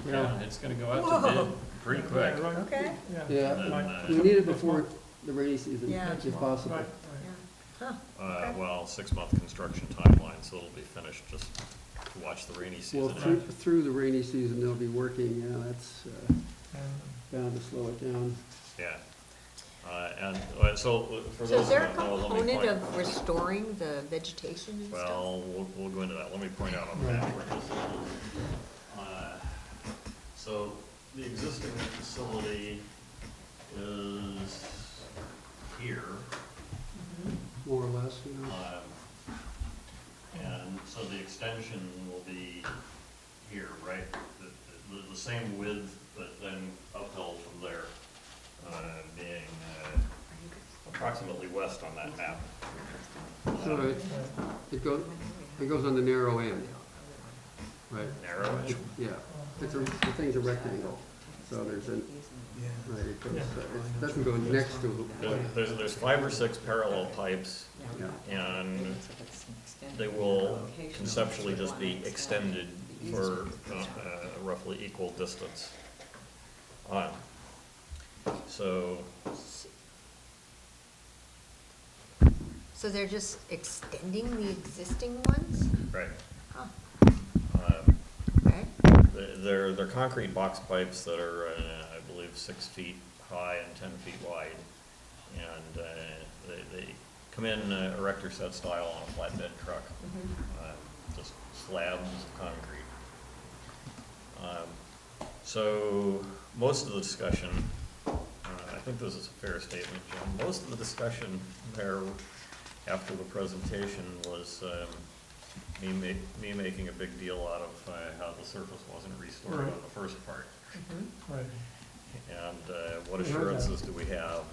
Yeah, it's gonna go out to Whoa. bid pretty quick. Yeah, right. Okay. Yeah, And then, we need it before the rainy season, Yeah. if possible. Right, Yeah. Huh. Well, 6-month construction timeline, so it'll be finished just to watch the rainy Well, season. through the rainy season, they'll be working, that's and bound to slow it down. Yeah. So for So those is who there a don't know, let me component point. of restoring the vegetation and stuff? Well, we'll go into that. Let me point out on the map where this is. So the existing facility is here. More or less, you know. And so the extension will be here, right? The same width, but then uphill from there, being approximately west on that map. So it goes on the narrow end, right? Narrow edge. Yeah, the thing's a rectangle, so there's an, right, it doesn't go next to it. There's 5 or 6 parallel pipes, Yeah. and they will conceptually just be extended for a roughly equal distance. So, So they're just extending the existing ones? right. Huh, Um, okay. They're concrete box pipes that are, I believe, 6 feet high and 10 feet wide. And they come in erector set style on a flatbed truck, just slabs of concrete. So most of the discussion, I think this is a fair statement, Jim, most of the discussion there after the presentation was me making a big deal out of how the surface wasn't restored on the first part. right. And what assurances do we have?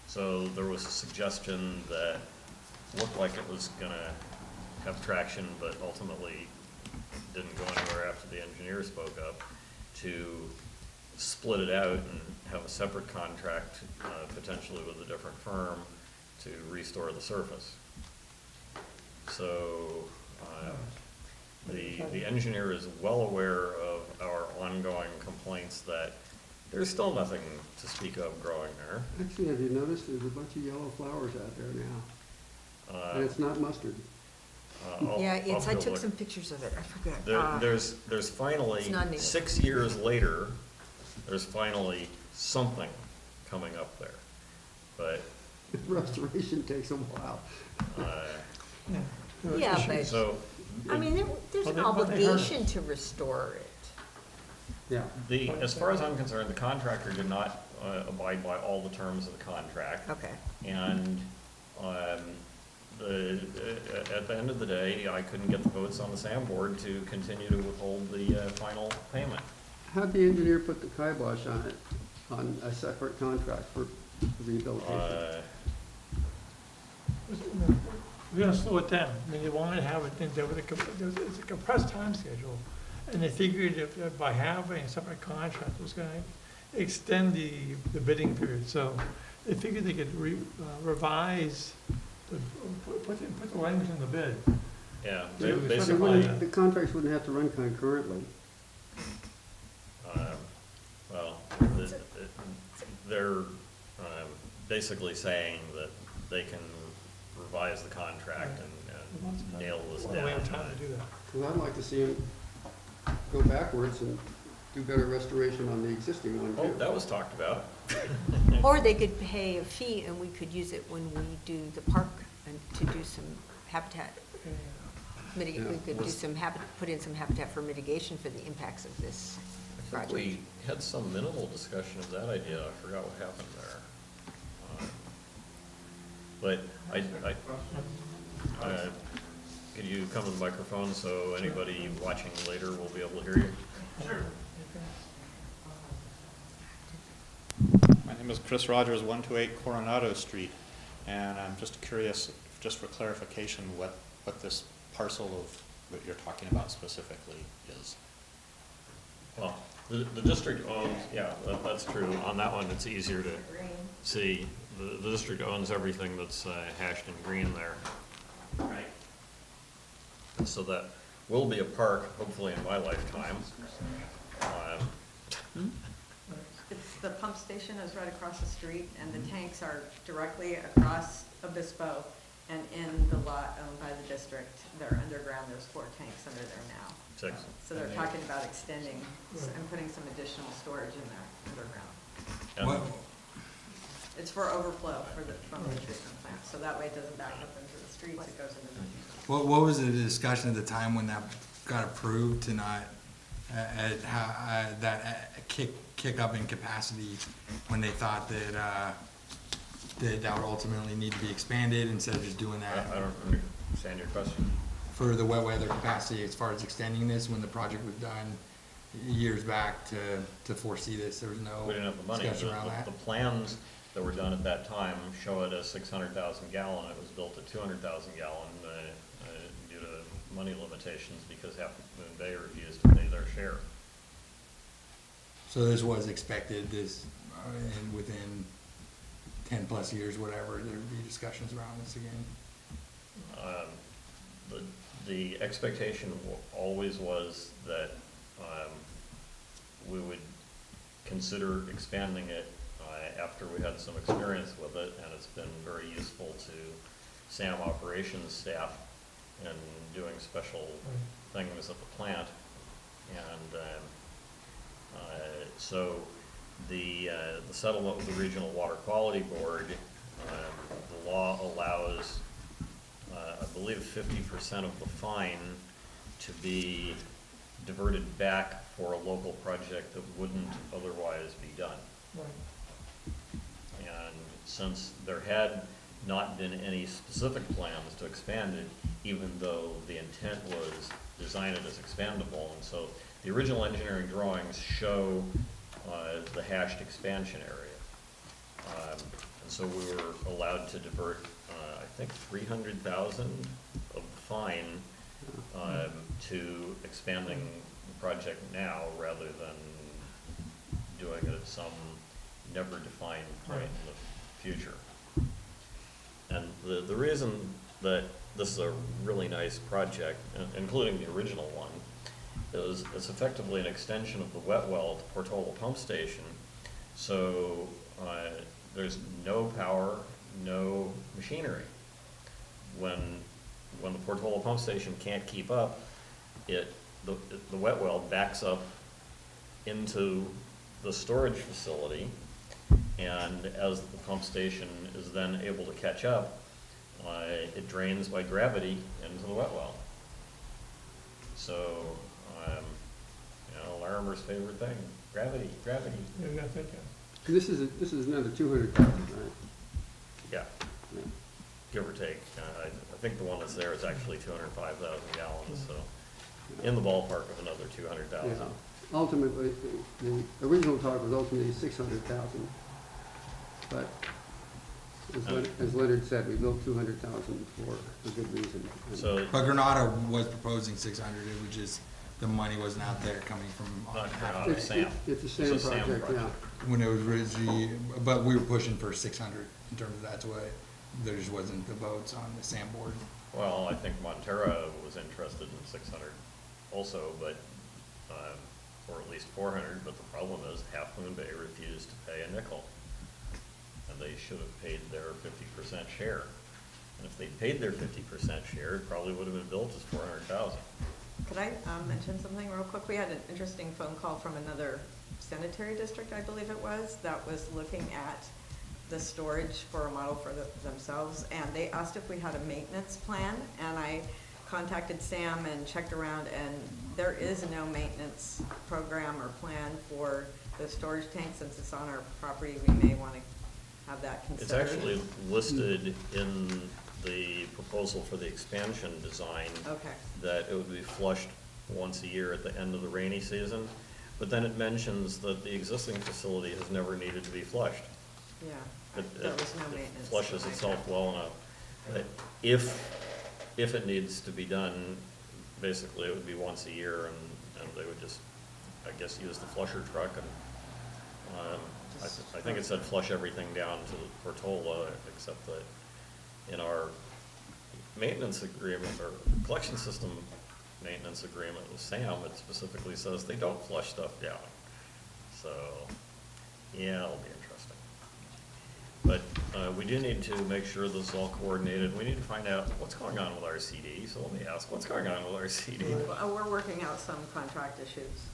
So there was a suggestion that looked like it was gonna have traction, but ultimately didn't go anywhere after the engineer spoke up, to split it out and have a separate contract, potentially with a different firm, to restore the surface. So, the engineer is well aware of our ongoing complaints that there's still nothing to speak of growing there. Actually, have you noticed there's a bunch of yellow flowers out there now? And it's not mustard. Yeah, I'll I go took look. some pictures of it, I forgot. There's finally, It's not native. 6 years later, there's finally something coming up there. But, Restoration takes a while. Yeah, but, so, I mean, there's an But they heard it. obligation to restore it. Yeah. as far as I'm concerned, the contractor did not abide by all the terms of the contract. Okay. And at the end of the day, I couldn't get the votes on the SAM board to continue to withhold the final payment. How'd the engineer put the kibosh on it, on a separate contract for rehabilitation? We're gonna slow it down. I mean, they wanted to have it, it's a compressed time schedule. And they figured if by having a separate contract, it was gonna extend the bidding period. So they figured they could revise Put the language in the bid. Yeah, Yeah, we They specify basically, that. the contracts wouldn't have to run concurrently. well, they're basically saying that they can revise the contract and nail this Well, we have down. time to do that. Because I'd like to see them go backwards and do better restoration on the existing one Oh, too. that was talked about. Or they could pay a fee and we could use it when we do the park and to do some habitat mitigate, we could do some put in some habitat for mitigation for the impacts of this I think project. we had some minimal discussion of that idea, I forgot what happened there. But could you come to the microphone so anybody watching later will be able to hear you? My name is Chris Rogers, 128 Coronado Street, and I'm just curious, just for clarification, what this parcel of, that you're talking about specifically is. Well, the district owns, yeah, that's true. On that one, it's easier to Green. see. The district owns everything that's hashed in green there. Right. And so that will be a park, hopefully in my lifetime. It's, the pump station is right across the street, and the tanks are directly across Obispo and in the lot owned by the district. They're underground, there's 4 tanks under there now. 6. So they're talking about extending and putting some additional storage in there underground. And What, It's for overflow from the treatment plant, so that way it doesn't back up into the streets, it goes into the. what was the discussion at the time when that got approved to not, kick up in capacity when they thought that that would ultimately need to be expanded instead of just doing that I don't understand your question. for the wet weather capacity as far as extending this when the project was done years back to foresee this? There was no We didn't have the money. discussion around that. The plans that were done at that time show it as 600,000 gallon. It was built at 200,000 gallon due to money limitations because Half Moon Bay refused to pay their share. So this was expected, and within 10+ years, whatever, there'd be discussions around this again. The expectation always was that we would consider expanding it after we had some experience with it, and it's been very useful to SAM operations staff in doing special things at the plant. And so the settlement with the Regional Water Quality Board, the law allows, I believe, 50% of the fine to be diverted back for a local project that wouldn't otherwise be done. And since there had not been any specific plans to expand it, even though the intent was design it as expandable, and so the original engineering drawings show the hashed expansion area. And so we were allowed to divert, I think, 300,000 of the fine to expanding the project now rather than doing it at some never defined point in the future. And the reason that this is a really nice project, including the original one, is it's effectively an extension of the wet well at the Portola pump station. So there's no power, no machinery. When the Portola pump station can't keep up, the wet well backs up into the storage facility, and as the pump station is then able to catch up, it drains by gravity into the wet well. So, Larimer's favorite thing, gravity. Yeah, we gotta think, This is another 200,000, right? Yeah, Yeah. give or take. I think the one that's there is actually 205,000 gallons, so in the ballpark of another 200,000. Yeah. Ultimately, the original talk was ultimately 600,000, but as Leonard said, we built 200,000 for a good reason. So, But Granada was proposing 600, it was just, the money was not there coming from, not Granada, It's SAM. it's a It's SAM a SAM project, yeah. project. when it was originally, but we were pushing for 600 in terms of that's what there just wasn't the votes on the SAM board. Well, I think Montera was interested in 600 also, but, or at least 400, but the problem is Half Moon Bay refused to pay a nickel. And they should have paid their 50% share. And if they paid their 50% share, it probably would have been built as 400,000. Could I mention something real quick? We had an interesting phone call from another sanitary district, I believe it was, that was looking at the storage for a model for themselves, and they asked if we had a maintenance plan, and I contacted Sam and checked around, and there is no maintenance program or plan for the storage tank. Since it's on our property, we may want to have that It's considered. actually listed in the proposal for the expansion design. Okay. That it would be flushed once a year at the end of the rainy season. But then it mentions that the existing facility has never needed to be flushed. Yeah, It- there was no it maintenance. flushes itself well enough. But if it needs to be done, basically it would be once a year, and they would just, I guess, use the flusher truck, and I think it said flush everything down to Portola, except that in our maintenance agreement, or collection system maintenance agreement with Sam, it specifically says they don't flush stuff down. So, yeah, it'll be interesting. But we do need to make sure this is all coordinated. We need to find out what's going on with our CD. So let me ask, what's going on with our CD? We're working out some contract issues,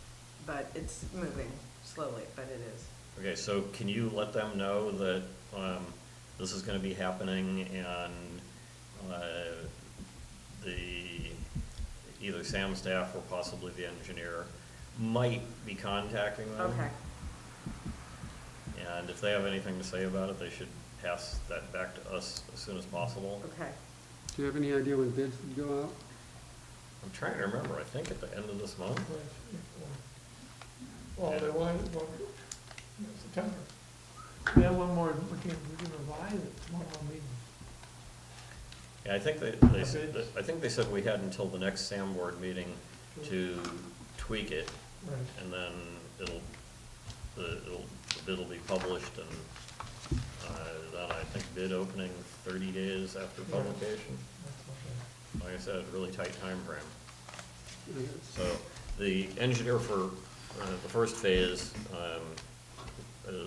but it's moving slowly, but it is. Okay, so can you let them know that this is going to be happening, and either Sam staff or possibly the engineer might be contacting them? Okay. And if they have anything to say about it, they should pass that back to us as soon as possible. Okay. Do you have any idea when bids would go out? I'm trying to remember, I think at the end of this month. Well, they wanted, September. We have one more, we can revise it tomorrow meeting. Yeah, I think I think they said we had until the next SAM board meeting to tweak it, Right. and then the bid will be published, and then I think bid opening 30 days after Yeah. publication. That's okay. Like I said, really tight time frame. So the engineer for the first phase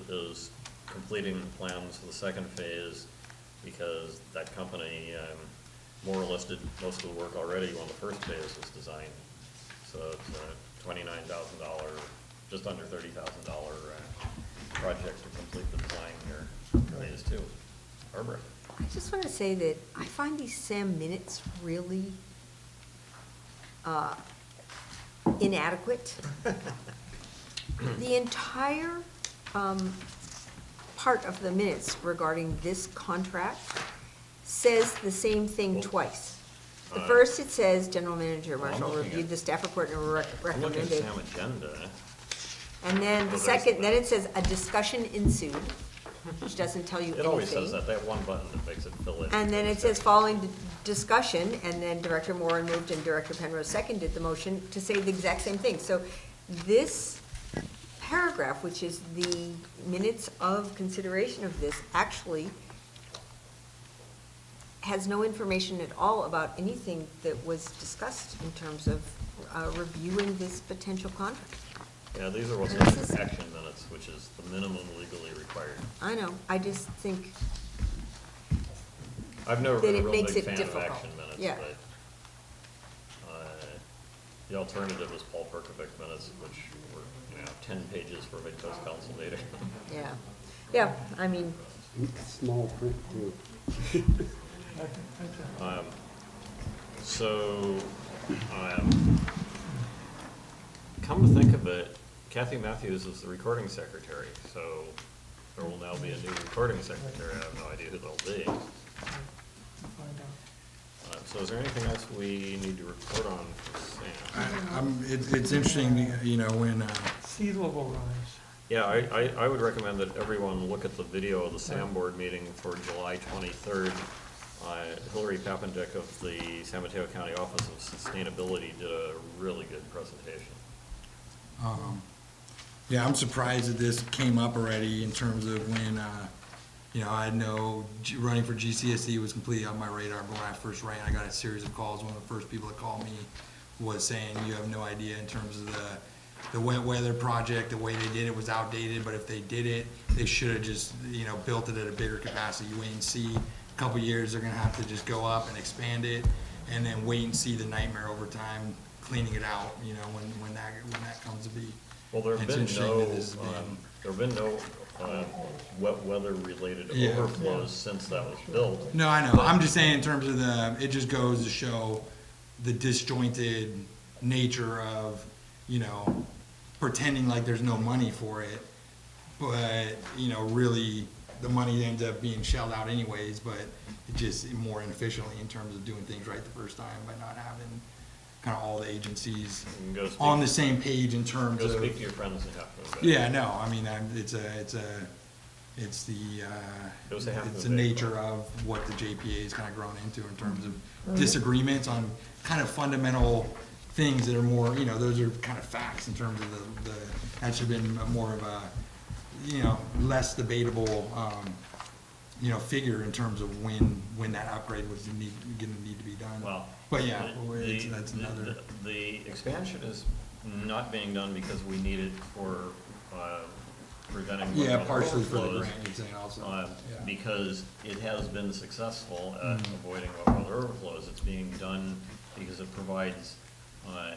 is completing the plans for the second phase, because that company more or less did most of the work already when the first phase was designed. So it's a $29,000, just under $30,000 project to complete the design here, phase two. Barbara? I just want to say that I find these SAM minutes really inadequate. The entire part of the minutes regarding this contract says the same thing twice. The first, it says, General Manager Well, I'm Marshall looking reviewed at- the staff report and I'm looking at recommended. SAM agenda. And then the Oh, there's second, the- then it says, a discussion ensued, which doesn't tell you anything. It always says that, they have one button that makes it fill in. And then it says, following discussion, and then Director Moore moved and Director Penrose seconded the motion to say the exact same thing. So this paragraph, which is the minutes of consideration of this, actually has no information at all about anything that was discussed in terms of reviewing this potential contract. Yeah, these are what's And in this is- the action minutes, which is the minimum legally required. I know, I just think, I've never That been a it real makes big it fan of difficult. action minutes, Yeah. but the alternative is Paul Perkovic minutes, which were, 10 pages for mid-coast council meeting. yeah, yeah, I mean, Small print too. So, come to think of it, Kathy Matthews is the recording secretary, so there will now be a new recording secretary. I have no idea who they'll be. Find out. So is there anything else we need to report on for Sam? It's interesting, when, Sea level rise. Yeah, I would recommend that everyone look at the video of the SAM board meeting for July 23rd. Hillary Pappendick of the San Mateo County Office of Sustainability did a really good presentation. yeah, I'm surprised that this came up already in terms of when, You know, I know running for GCSD was completely on my radar, but when I first ran, I got a series of calls. One of the first people that called me was saying, you have no idea in terms of the wet weather project, the way they did it was outdated, but if they did it, they should have just, you know, built it at a bigger capacity. You wait and see, a couple of years, they're gonna have to just go up and expand it, and then wait and see the nightmare over time, cleaning it out, you know, when that comes to be. Well, there have It's been interesting no, that this is being- there have been no wet weather-related Yeah. overflows since that was built. No, I know. I'm just saying in terms of it just goes to show the disjointed nature of, you know, pretending like there's no money for it, but, you know, really, the money ends up being shelled out anyways, but it just more inefficiently in terms of doing things right the first time by not having kind of all the agencies You can go speak- on the same page in terms Go of. speak to your friends in Half Moon Bay. Yeah, no, I mean, it's It was a Half the Moon Bay nature problem. of what the JPA has kind of grown into in terms of disagreements on kind of fundamental things that are more, you know, those are kind of facts in terms of that should have been more of a, you know, less debatable, you know, figure in terms of when that upgrade was gonna need to be done. Well. But yeah, that's the- another. The expansion is not being done because we need it for preventing. Yeah, wetland partially for the overflows, grant, you're saying also. Yeah. Because it has been successful at Mhm. avoiding wetland overflows. It's being done because it provides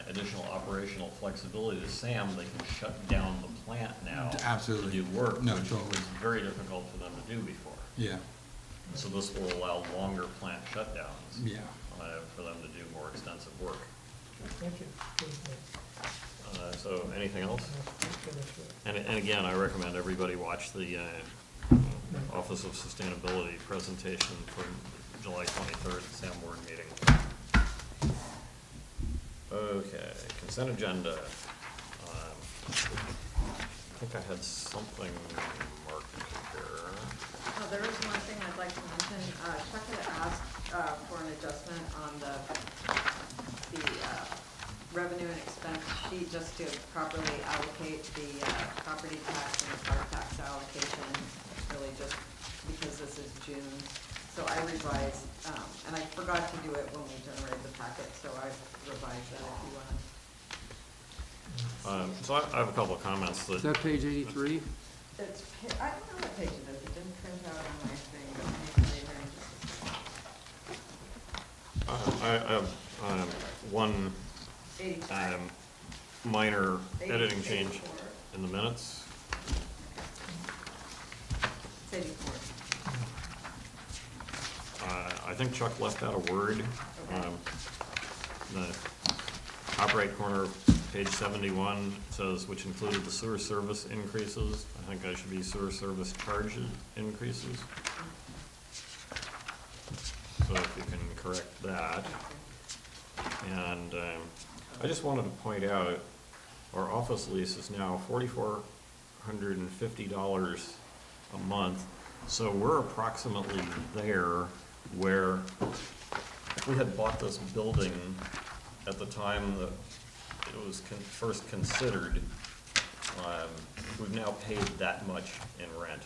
additional operational flexibility to SAM. They can shut down the plant now. Absolutely. To do work, No, which totally. was very difficult for them to do before. Yeah, So this will allow longer plant shutdowns. yeah. For them to do more extensive work. Thank you. So anything else? And again, I recommend everybody watch the Office of Sustainability presentation for July 23rd, SAM board meeting. Okay, consent agenda. I think I had something marked here. There is one thing I'd like to mention. Chuck had asked for an adjustment on the revenue and expense sheet just to properly allocate the property tax and the car tax allocation, really just because this is June. So I revised, and I forgot to do it when we generated the packet, so I revised that if you want. So I have a couple of comments Is that, that page 83? It's, I don't know what page it is. It didn't print out on my thing, but maybe later in just a second. I have one 85. minor editing 84. change in the minutes. It's 84. I think Chuck left out a word. Okay. The top right corner of page 71 says, which included the sewer service increases. I think I should be sewer service charges increases. So if you can correct that. And I just wanted to point out, our office lease is now $4,450 a month. So we're approximately there where if we had bought this building at the time that it was first considered, we've now paid that much in rent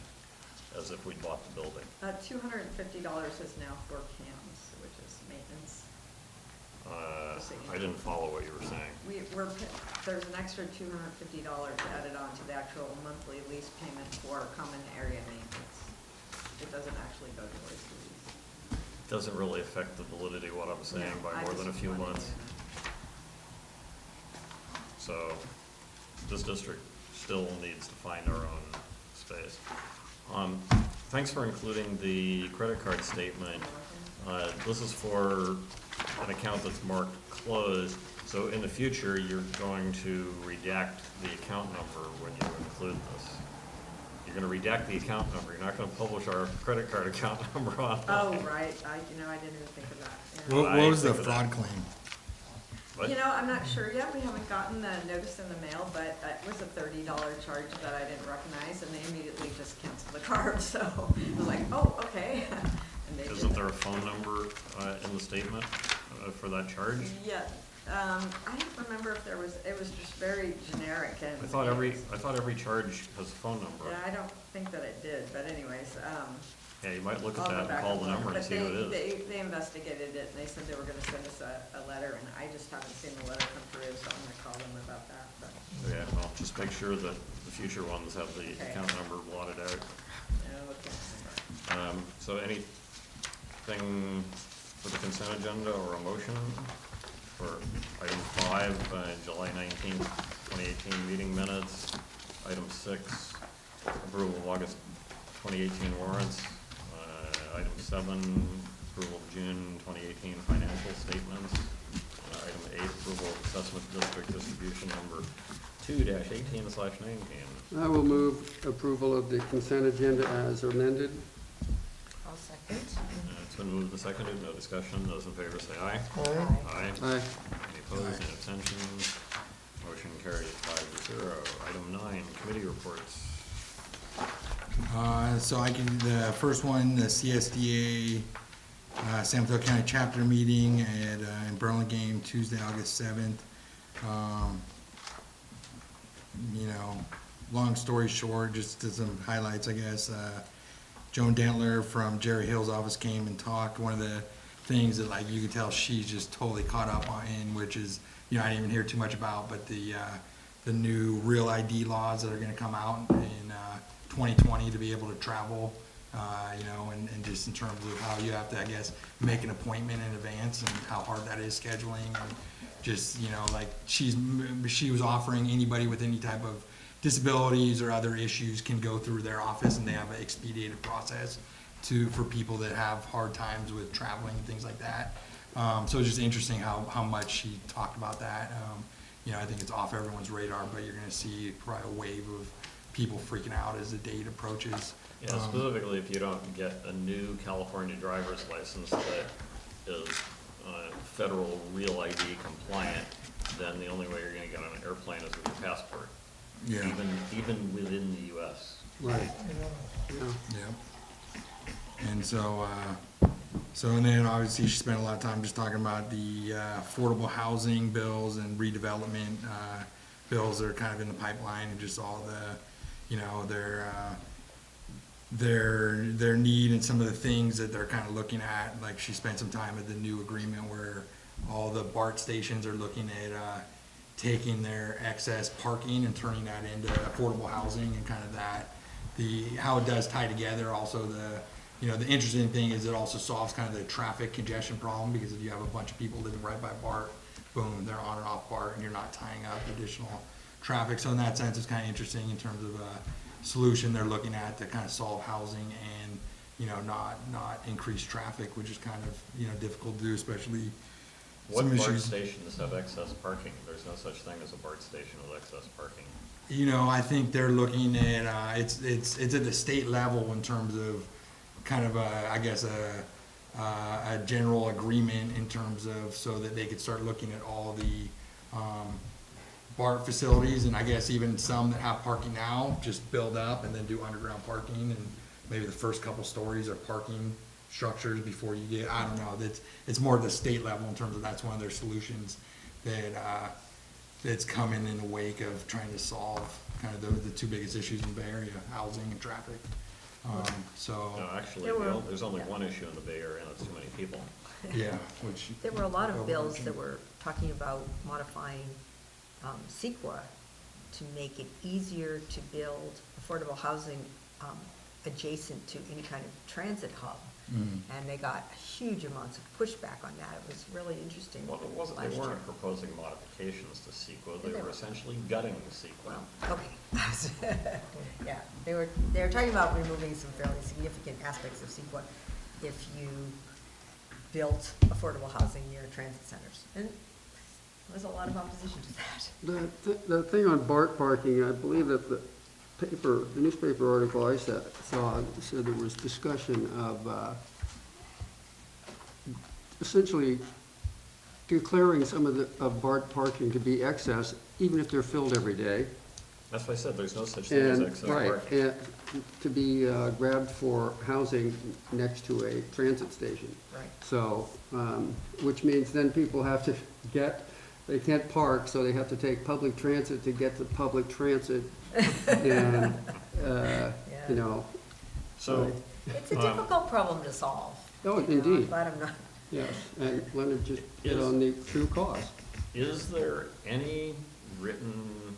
as if we'd bought the building. $250 is now for CAMs, which is maintenance. I didn't follow what you were saying. There's an extra $250 added on to the actual monthly lease payment for common area maintenance. It doesn't actually go towards the lease. Doesn't really affect the validity of what I'm saying No, by I more than a just few wanted months. to- So this district still needs to find our own space. Thanks for including the credit card statement. This is for an account that's marked closed. So in the future, you're going to redact the account number when you include this. You're gonna redact the account number. You're not gonna publish our credit card account number on. Oh, right, I didn't even think of that. Yeah. What was the think of that. fraud claim? What? You know, I'm not sure yet, we haven't gotten the notice in the mail, but it was a $30 charge that I didn't recognize, and they immediately just canceled the card, so I was like, oh, okay. And they Isn't did. there a phone number in the statement for that charge? Yeah, I don't remember if there was, it was just very generic and. I thought every charge has a phone number. Yeah, I don't think that it did, but anyways, Yeah, you might look at I'll go that and back call and the look. number and But see who it is. they investigated it, and they said they were gonna send us a letter, and I just haven't seen the letter come through, so I'm gonna call them about that, but, Yeah, well, just make sure that the future ones have the Okay. account number blotted out. no, okay. So anything for the consent agenda or a motion for item 5, July 19th, 2018 meeting minutes, item 6, approval of August 2018 warrants, item 7, approval of June 2018 financial statements, item 8, approval of assessment district distribution number 2-18/19. I will move approval of the consent agenda as amended. I'll second. It's been moved and seconded, no discussion, those in favor say aye. Aye. Aye. Any opposed, any abstentions? Motion carries 5-0. Item 9, committee reports. So the first one, the CSDA, San Mateo County Chapter meeting in Burlingame, Tuesday, August 7th. Long story short, just to some highlights, I guess. Joan Dantler from Jerry Hill's office came and talked. One of the things that, like, you can tell she's just totally caught up in, which is, I didn't even hear too much about, but the new real ID laws that are gonna come out in 2020 to be able to travel, and just in terms of how you have to, I guess, make an appointment in advance and how hard that is scheduling, and just, like, she was offering anybody with any type of disabilities or other issues can go through their office, and they have an expedited process for people that have hard times with traveling and things like that. So it's just interesting how much she talked about that. I think it's off everyone's radar, but you're gonna see probably a wave of people freaking out as the date approaches. Yeah, specifically if you don't get a new California driver's license that is federal real ID compliant, then the only way you're gonna get on an airplane is with your passport. Yeah. Even within the US. Right. Yeah. Yeah. And and then obviously she spent a lot of time just talking about the affordable housing bills and redevelopment bills that are kind of in the pipeline, and just all the, their need and some of the things that they're kind of looking at. Like, she spent some time at the new agreement where all the BART stations are looking at taking their excess parking and turning that into affordable housing, and kind of how it does tie together. Also, the interesting thing is it also solves kind of the traffic congestion problem, because if you have a bunch of people living right by BART, boom, they're on and off BART, and you're not tying up additional traffic. So in that sense, it's kind of interesting in terms of a solution they're looking at to kind of solve housing and, not increase traffic, which is kind of, difficult to do, especially What some BART issues. stations have excess parking? There's no such thing as a BART station with excess parking. I think they're looking at, it's at the state level in terms of kind of a general agreement in terms of, so that they could start looking at all the BART facilities, and I guess even some that have parking now, just build up and then do underground parking, and maybe the first couple stories are parking structures before you get, I don't know, it's more at the state level in terms of that's one of their solutions that's coming in the wake of trying to solve kind of the two biggest issues in the Bay Area, housing and traffic. No, So, actually, there's only one issue in the Bay Area, and it's too many people. yeah, which. There were a lot of bills that were talking about modifying CEQA to make it easier to build affordable housing adjacent to any kind of transit hub. Mhm. And they got huge amounts of pushback on that. It was really interesting. Well, it wasn't, they last weren't year. proposing modifications to CEQA, They they were were. essentially gutting the CEQA. Well, okay. Yeah, they were talking about removing some fairly significant aspects of CEQA if you built affordable housing near transit centers. And there's a lot of opposition to that. The thing on BART parking, I believe that the newspaper article I saw said there was discussion of essentially declaring some of BART parking to be excess, even if they're filled every day. That's why I said there's no such thing as And, excess right, parking. and to be grabbed for housing next to a transit station. Right. So, which means then people have to get they can't park, so they have to take public transit to get to public transit. And, you know, So, It's a difficult problem to solve. oh, you know, indeed. I'm glad I'm not. yes, and Leonard just hit on the true cause. is there any written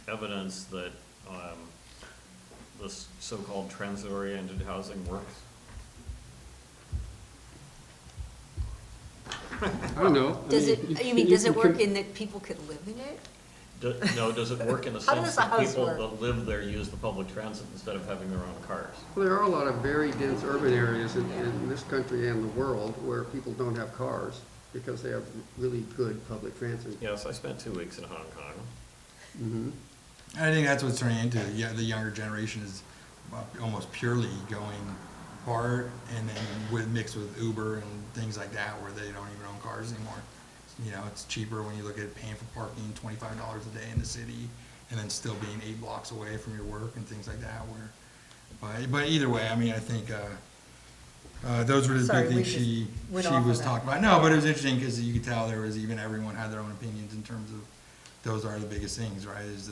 evidence that this so-called transit-oriented housing works? I don't know. I Does mean, it, you mean, does it can work in that people could live in it? No, does it work in the How sense does the that house people work? that live there use the public transit instead of having their own cars? Well, there are a lot of very dense urban areas in this country and the world where people don't have cars because they have really good public transit. Yes, I spent 2 weeks in Hong Kong. Mhm. I think that's what's turning into, yeah, the younger generation is almost purely going car and then mixed with Uber and things like that where they don't even own cars anymore. You know, it's cheaper when you look at paying for parking $25 a day in the city and then still being 8 blocks away from your work and things like that where, but either way, I mean, I think, those were the Sorry, big we things just she went off on was that. talking about. No, but it was interesting because you could tell there was even everyone had their own opinions in terms of those are the biggest things, right? Is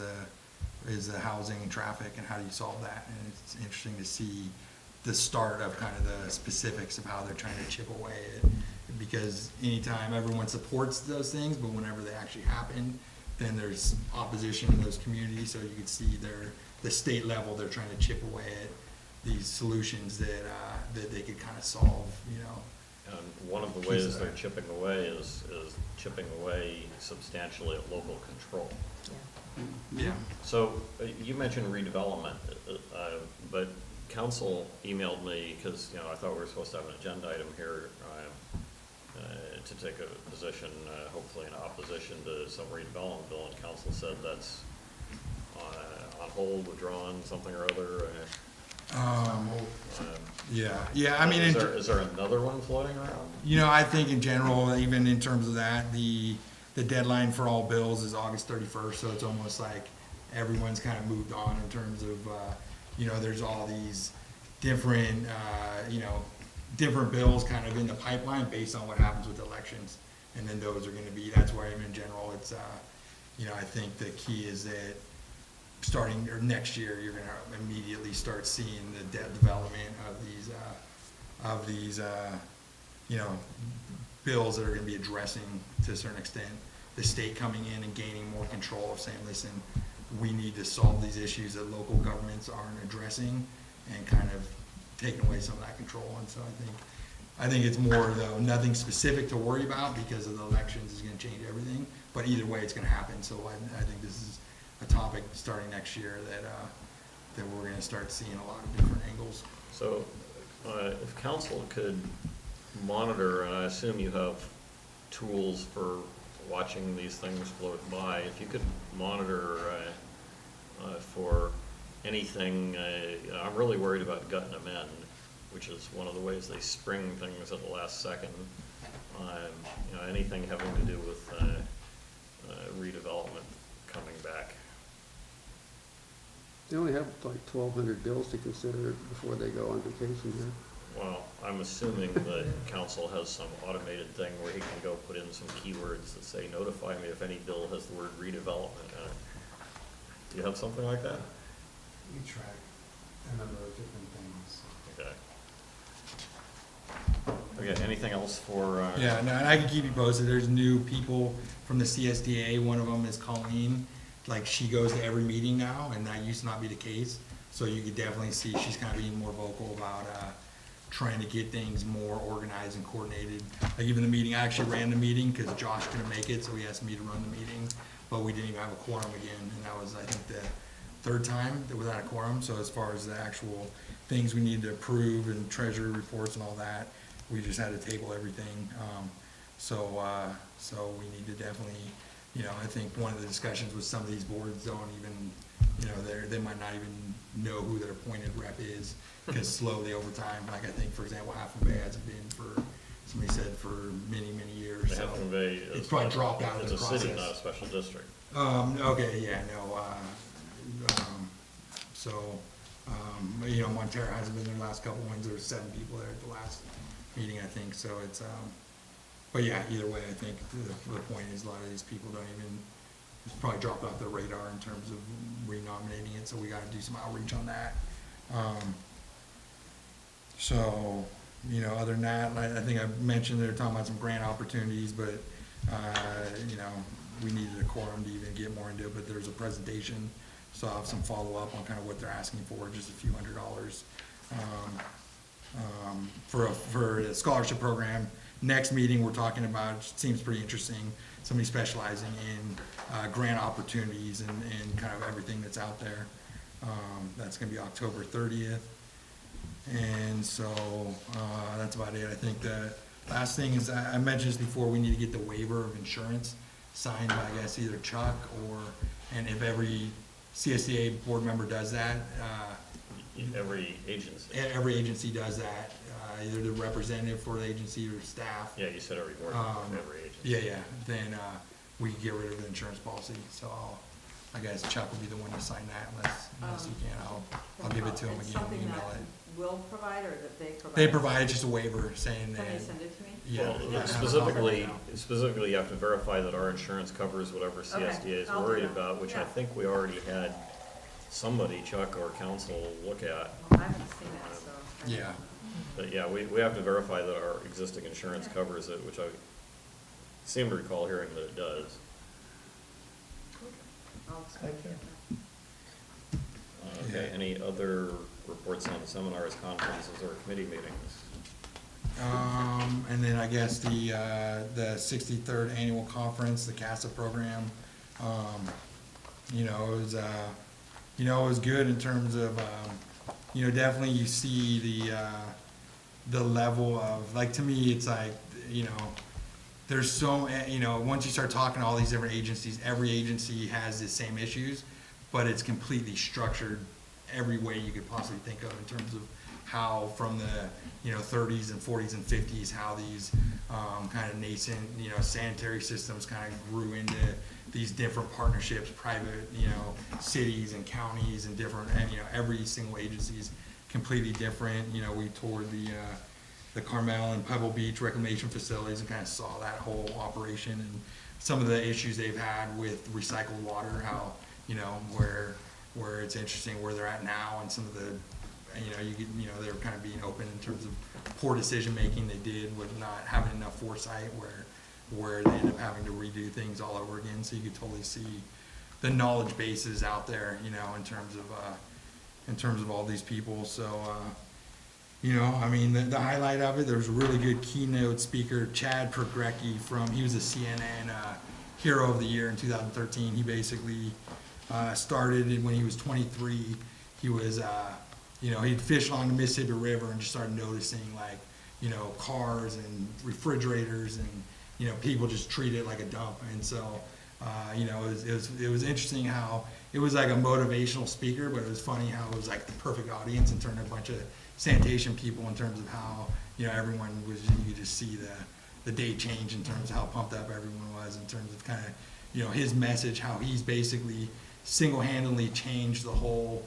the housing and traffic and how do you solve that? And it's interesting to see the start of kind of the specifics of how they're trying to chip away at it. Because anytime everyone supports those things, but whenever they actually happen, then there's opposition in those communities. So you can see the state level, they're trying to chip away at these solutions that they could kind of solve, you know. And one of the ways they're chipping away is chipping away substantially at local control. Yeah. So you mentioned redevelopment, but council emailed me because, you know, I thought we were supposed to have an agenda item here to take a position, hopefully in opposition to some redevelopment bill, and council said that's on hold, withdrawn, something or other. Yeah, I mean, Is there another one floating around? you know, I think in general, even in terms of that, the deadline for all bills is August 31st, so it's almost like everyone's kind of moved on in terms of, you know, there's all these different, you know, different bills kind of in the pipeline based on what happens with elections. And then those are gonna be, that's why even in general, it's, you know, I think the key is that starting, or next year, you're gonna immediately start seeing the development of these, you know, bills that are gonna be addressing, to a certain extent, the state coming in and gaining more control of saying, listen, we need to solve these issues that local governments aren't addressing, and kind of taking away some of that control. And so I think it's more, though, nothing specific to worry about because of the elections is gonna change everything, but either way, it's gonna happen. So I think this is a topic starting next year that we're gonna start seeing a lot of different angles. So if council could monitor, and I assume you have tools for watching these things float by, if you could monitor for anything, I'm really worried about gut and amend, which is one of the ways they spring things at the last second. You know, anything having to do with redevelopment coming back. They only have like 1,200 bills to consider before they go on vacation here. Well, I'm assuming that council has some automated thing where he can go put in some keywords that say, notify me if any bill has the word redevelopment in it. Do you have something like that? We track a number of different things. Okay. Okay, anything else for? Yeah, no, and I can keep you posted. There's new people from the CSDA. One of them is Colleen. Like, she goes to every meeting now, and that used to not be the case. So you could definitely see she's kind of being more vocal about trying to get things more organized and coordinated. Like even the meeting, I actually ran the meeting because Josh couldn't make it, so he asked me to run the meeting. But we didn't even have a quorum again, and that was, I think, the third time that without a quorum. So as far as the actual things we needed to approve and treasury reports and all that, we just had to table everything. So we need to definitely, you know, I think one of the discussions with some of these boards don't even, you know, they might not even know who their appointed rep is, because slowly over time, like I think, for example, Half Moon Bay hasn't been for, somebody said, for many, many years. So Half Moon Bay it's probably dropped out of the It's a process. city, not a special district. Okay, yeah, no, you know, Montero hasn't been there the last couple ones. There were 7 people there at the last meeting, I think, so it's, But yeah, either way, I think the point is a lot of these people don't even, it's probably dropped off their radar in terms of renominating it, so we gotta do some outreach on that. So, you know, other than that, I think I mentioned they're talking about some grant opportunities, but, you know, we needed a quorum to even get more into it, but there's a presentation, so I'll have some follow-up on kind of what they're asking for, just a few $100s. For a scholarship program. Next meeting, we're talking about, seems pretty interesting, somebody specializing in grant opportunities and kind of everything that's out there. That's gonna be October 30th. And so, that's about it. I think the last thing is, I mentioned this before, we need to get the waiver of insurance signed by, I guess, either Chuck or, and if every CSDA board member does that, Every agency. every agency does that, either the representative for the agency or staff. Yeah, you said every board, every agency. Yeah, then, we can get rid of the insurance policy, so I guess Chuck will be the one to sign that unless you can, I'll give it to him It's again, something email that it. will provide or that they provide? They provided just a waiver saying Can that. they send it to me? Yeah. Well, yeah. specifically, you have to verify that our insurance covers whatever CSDA is I'll do worried that. about, which I Yeah. think we already had somebody, Chuck or council, look at. Well, I haven't seen it, so. I don't Yeah. know. But yeah, we have to verify that our existing insurance covers it, which I seem to recall hearing that it does. I'll explain it. Okay, Yeah. any other reports on seminars, conferences, or committee meetings? And then I guess the 63rd annual conference, the CASA program, you know, it was good in terms of, you know, definitely you see the level of, like, to me, it's like, you know, there's so, you know, once you start talking to all these different agencies, every agency has the same issues, but it's completely structured every way you could possibly think of in terms of how from the, you know, 30s and 40s and 50s, how these kind of nascent, you know, sanitary systems kind of grew into these different partnerships, private, you know, cities and counties and different, and, you know, every single agency is completely different. You know, we toured the Carmel and Pebble Beach reclamation facilities and kind of saw that whole operation and some of the issues they've had with recycled water, how, you know, where it's interesting where they're at now and some of the, you know, they were kind of being open in terms of poor decision-making they did with not having enough foresight where they ended up having to redo things all over again. So you could totally see the knowledge bases out there, you know, in terms of all these people. So, you know, I mean, the highlight of it, there was a really good keynote speaker, Chad Pergrecki he was a CNN Hero of the Year in 2013. He basically started when he was 23. He was, you know, he'd fish along the Mississippi River and just started noticing, like, you know, cars and refrigerators and, you know, people just treat it like a dump. And so, you know, it was interesting how it was like a motivational speaker, but it was funny how it was like the perfect audience and turned a bunch of sanitation people in terms of how, you know, everyone was, you could just see the day change in terms of how pumped up everyone was in terms of kind of, you know, his message, how he's basically single-handedly changed the whole,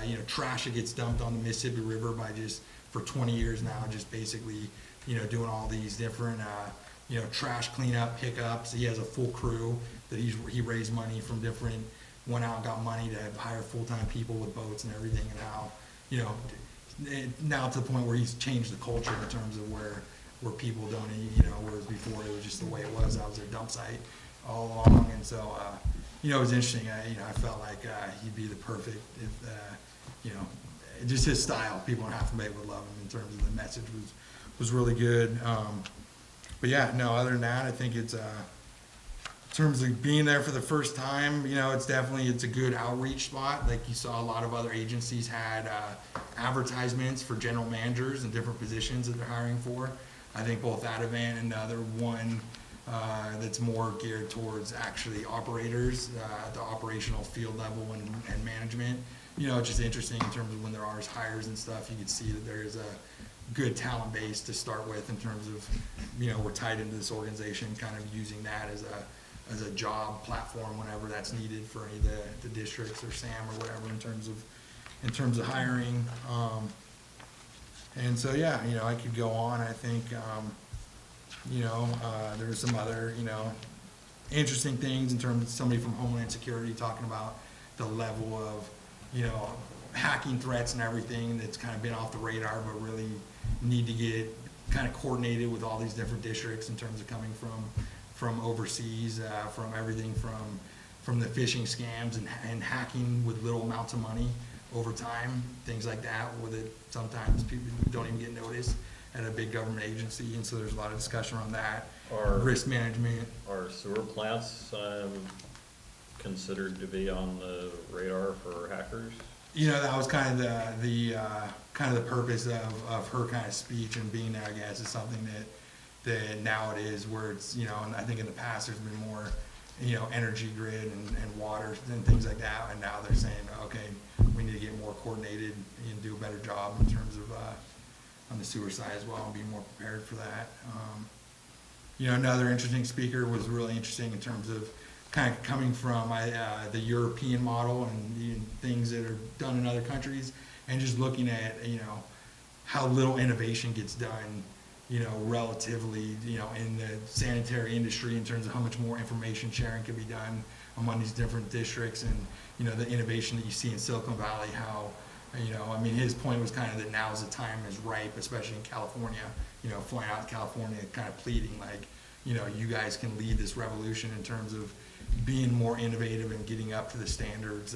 you know, trash that gets dumped on the Mississippi River by just, for 20 years now, just basically, you know, doing all these different, you know, trash cleanup, pickups. He has a full crew that he raised money from different, went out and got money to hire full-time people with boats and everything, and how, you know, now to the point where he's changed the culture in terms of where people don't eat, you know, whereas before it was just the way it was. That was their dump site all along. And so, you know, it was interesting. You know, I felt like he'd be the perfect, you know, just his style. People in Half Bay would love him in terms of the message was really good. But yeah, no, other than that, I think it's, in terms of being there for the first time, you know, it's a good outreach spot. Like you saw a lot of other agencies had advertisements for general managers and different positions that they're hiring for. I think both that event and the other one that's more geared towards actually operators, the operational field level and management. You know, it's just interesting in terms of when there are hires and stuff, you can see that there is a good talent base to start with in terms of, you know, we're tied into this organization, kind of using that as a job platform whenever that's needed for any of the districts or SAM or whatever in terms of hiring. And so, yeah, you know, I could go on. I think, There were some other, interesting things in terms of somebody from Homeland Security talking about the level of, hacking threats and everything that's kind of been off the radar, but really need to get kind of coordinated with all these different districts in terms of coming from overseas, from everything from the phishing scams and hacking with little amounts of money over time, things like that, with it, sometimes people don't even get noticed at a big government agency, and so there's a lot of discussion around that. Risk management. Are sewer plants considered to be on the radar for hackers? That was kind of the purpose of her kind of speech, and being there, I guess, is something that now it is, where it's, and I think in the past there's been more, energy grid and water and things like that, and now they're saying, okay, we need to get more coordinated and do a better job in terms of, on the sewer side as well, and be more prepared for that. Another interesting speaker was really interesting in terms of kind of coming from the European model and things that are done in other countries, and just looking at, how little innovation gets done, relatively, in the sanitary industry, in terms of how much more information sharing can be done among these different districts, and, the innovation that you see in Silicon Valley, how, his point was kind of that now is the time is ripe, especially in California, flying out to California, kind of pleading like, you guys can lead this revolution in terms of being more innovative and getting up to the standards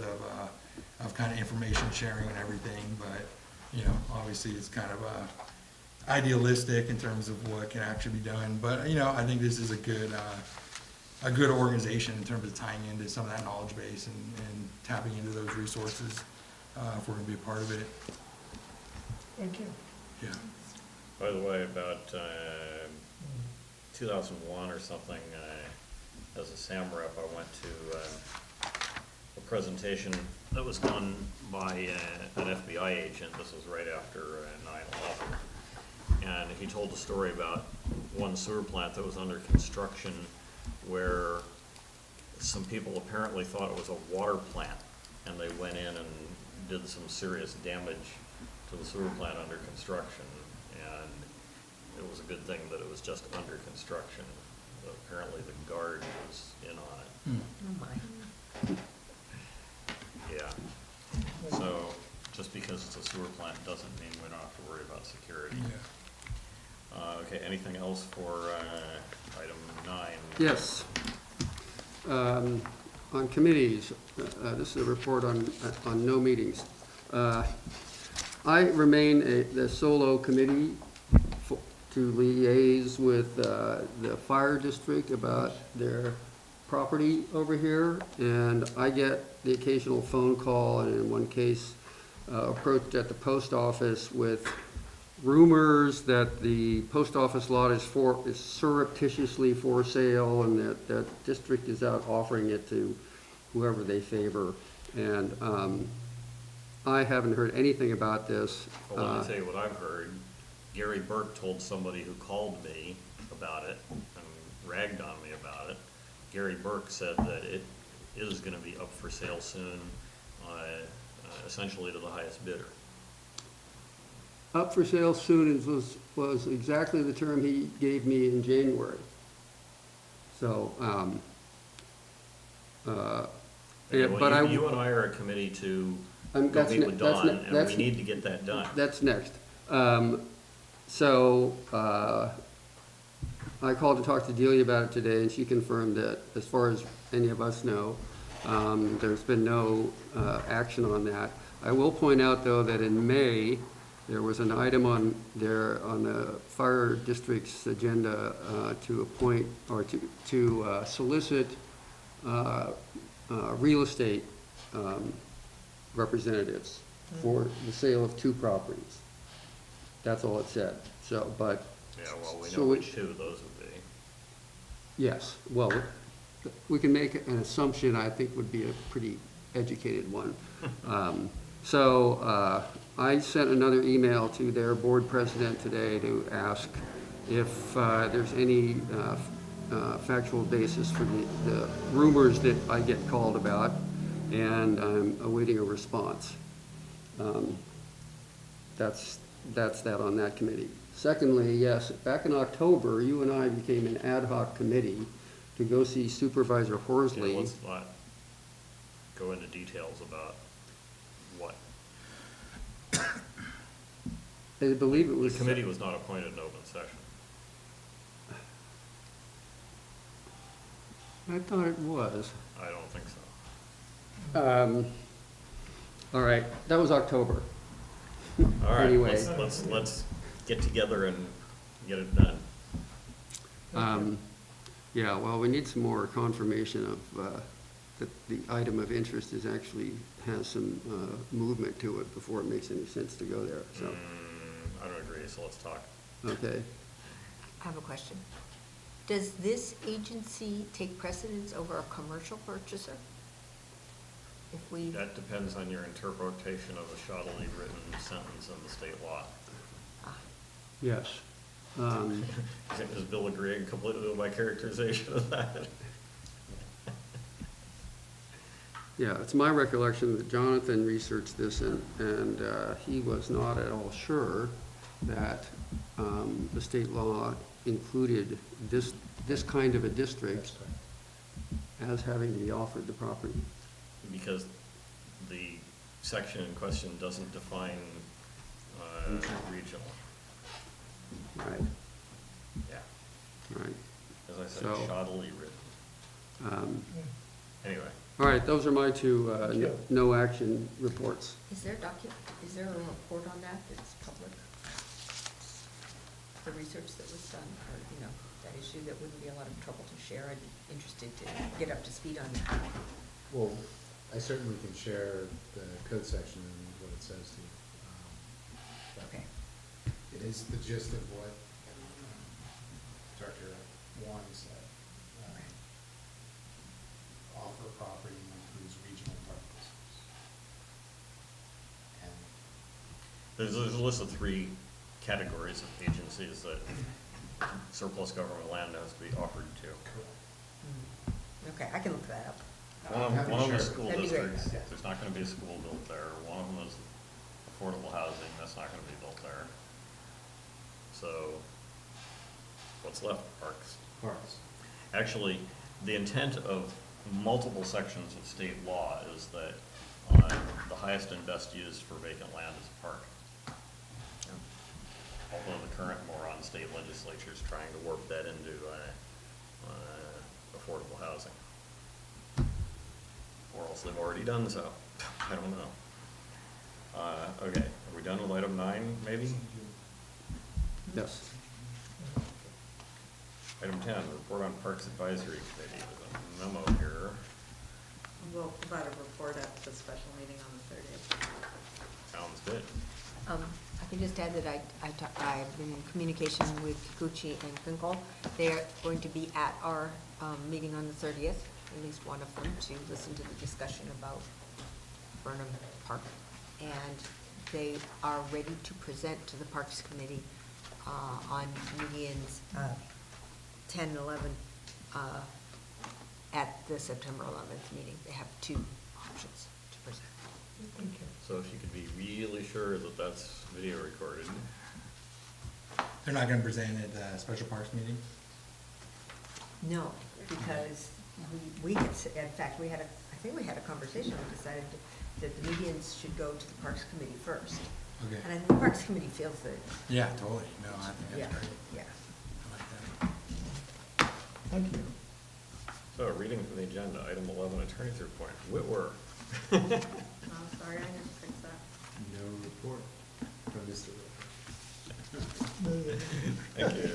of kind of information sharing and everything. But, obviously it's kind of idealistic in terms of what can actually be done. But, I think this is a good organization in terms of tying into some of that knowledge base and tapping into those resources, if we're going to be a part of it. Thank you. Yeah. By the way, about 2001 or something, as a SAM rep, I went to a presentation that was done by an FBI agent. This was right after 9/11. And he told a story about one sewer plant that was under construction where some people apparently thought it was a water plant, and they went in and did some serious damage to the sewer plant under construction. And it was a good thing that it was just under construction. But apparently the guard was in on it. Oh, my. Yeah. So just because it's a sewer plant doesn't mean we don't have to worry about security. Okay, anything else for item 9? Yes. On committees, this is a report on no meetings. I remain the solo committee to liaise with the fire district about their property over here, and I get the occasional phone call, and in one case approached at the post office with rumors that the post office lot is surreptitiously for sale, and that district is out offering it to whoever they favor. And I haven't heard anything about this. Well, let me tell you what I've heard. Gary Burke told somebody who called me about it and ragged on me about it. Gary Burke said that it is going to be up for sale soon, essentially to the highest bidder. Up for sale soon was exactly the term he gave me in January. So, Yeah, but well, you and I are a committee to go meet with Don, and we need to get that done. That's next. So, I called to talk to Delia about it today, and she confirmed that, as far as any of us know, there's been no action on that. I will point out, though, that in May, there was an item on the fire district's agenda to appoint or to solicit real estate representatives for the sale of 2 properties. That's all it said. So, but. Yeah, well, we so know which 2 those would be. Yes, well, we can make an assumption, I think would be a pretty educated one. So I sent another email to their board president today to ask if there's any factual basis for the rumors that I get called about, and I'm awaiting a response. That's that's that on that committee. Secondly, yes, back in October, you and I became an ad hoc committee to go see Supervisor Yeah, Horsley. let's not go into details about what. I believe it was. The committee was not appointed in open session. I thought it was. I don't think so. All right, that was October. All right, Anyway. let's get together and get it done. Yeah, well, we need some more confirmation of, that the item of interest is actually, has some, movement to it before it makes any sense to go there, so, I don't agree, so let's talk. okay. I have a question. Does this agency take precedence over a commercial purchaser? If we, That depends on your interpretation of a shoddily written sentence in the state law. Yes. Is Bill agreeing completely with my characterization of that? Yeah, it's my recollection that Jonathan researched this and he was not at all sure that, the state law included this kind of a district as having to be offered the property. Because the section in question doesn't define regional. Right, Yeah, right. as I said, So- shoddily written. Anyway, All right, those are my two, Yeah. no action reports. is there a report on that that's public? The research that was done, or, you know, that issue that wouldn't be a lot of trouble to share? I'd be interested to get up to speed on that. Well, I certainly can share the code section and what it says to you. But Okay. It is the gist of what Director Warren said. Offer property includes regional purposes. And there's a list of 3 categories of agencies that surplus government land has to be offered to. Okay, I can look that up. One of them is school That'd be great. districts, there's not gonna be a school built there. One of them is affordable housing, that's not gonna be built there. So, what's left? Parks. parks. Actually, the intent of multiple sections of state law is that the highest and best use for vacant land is a park. Although the current moron state legislature is trying to warp that into affordable housing. Or else they've already done so. I don't know. Okay, are we done with item 9, maybe? Yes. Item 10, report on Parks Advisory Committee. There's a memo here. We'll provide a report at the special meeting on the 30th. Sounds good. I can just add that I've been in communication with Kikuchi and Finkel. They're going to be at our meeting on the 30th, at least one of them, to listen to the discussion about Burnham Park. And they are ready to present to the Parks Committee on medians 10 and 11 at the September 11th meeting. They have 2 options to present. So if you could be really sure that that's video recorded. They're not gonna present at the special parks meeting? No, because we had, in fact, I think we had a conversation, we decided that the medians should go to the Parks Committee first. Okay. And I think the Parks Committee feels that, Yeah, totally. No, I think yeah, that's great. yeah. I like that. Thank you. So, reading from the agenda, item 11, attorney's report. Whitwer. I'm sorry, I didn't fix that. No report from Mr. Thank you.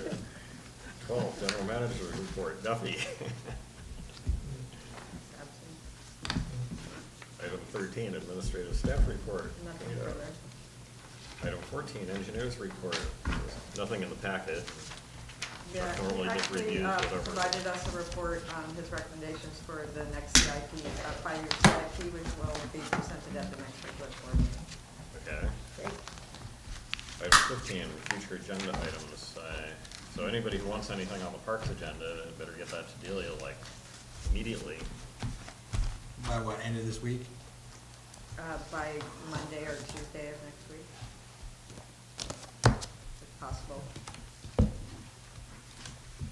12, general manager's report. Duffy. Absent. Item 13, administrative staff report. Nothing Rita. further. Item 14, engineers report. Nothing in the packet. Yeah, Normally he just actually reviews whatever. provided us a report on his recommendations for the next CIP, 5-year CIP, which will be presented at the next regular board meeting. Okay. Great. Item 15, future agenda items. So anybody who wants anything on the parks agenda, better get that to Delia like immediately. By what, end of this week? By Monday or Tuesday of next week. possible.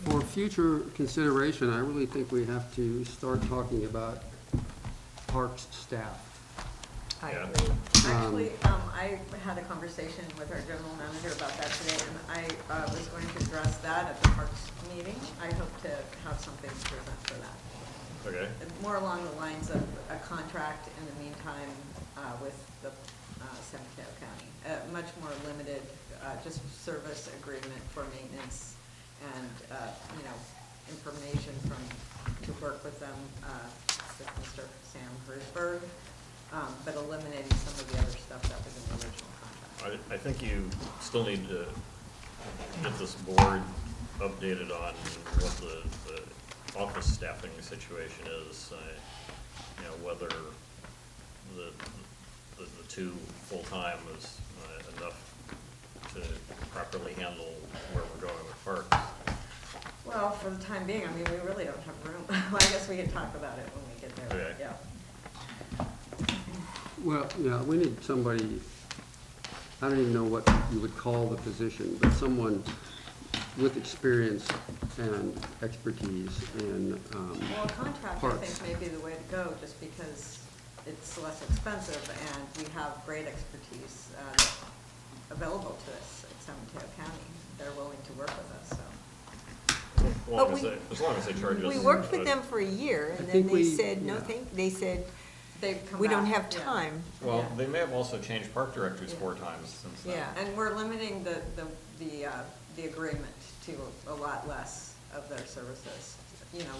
For future consideration, I really think we have to start talking about parks staff. I Yeah. agree. Actually, I had a conversation with our general manager about that today, and I was going to address that at the Parks meeting. I hope to have something to present for that. Okay, More along the lines of a contract in the meantime with the San Mateo County. Much more limited, just service agreement for maintenance and, information to work with them, with Mr. Sam Hersberg, but eliminating some of the other stuff that was in the original contract. I think you still need to get this board updated on what the office staffing situation is. Whether the two full-time is enough to properly handle where we're going with parks. Well, for the time being, I mean, we really don't have room. Well, I guess we can talk about it when we get there, Okay. yeah. Well, yeah, we need somebody, I don't even know what you would call the position, but someone with experience and expertise in Well, a contract, I parks. think, may be the way to go, just because it's less expensive and we have great expertise available to us at San Mateo County. They're willing to work with us, so. As long as they charge us. We worked with them for a year, I and then think they we- said, no, yeah. they said, They've come we don't back, have yeah. time. Well, Yeah. they may have also changed park directors Yeah. 4 times since then. Yeah. And we're limiting the agreement to a lot less of their services,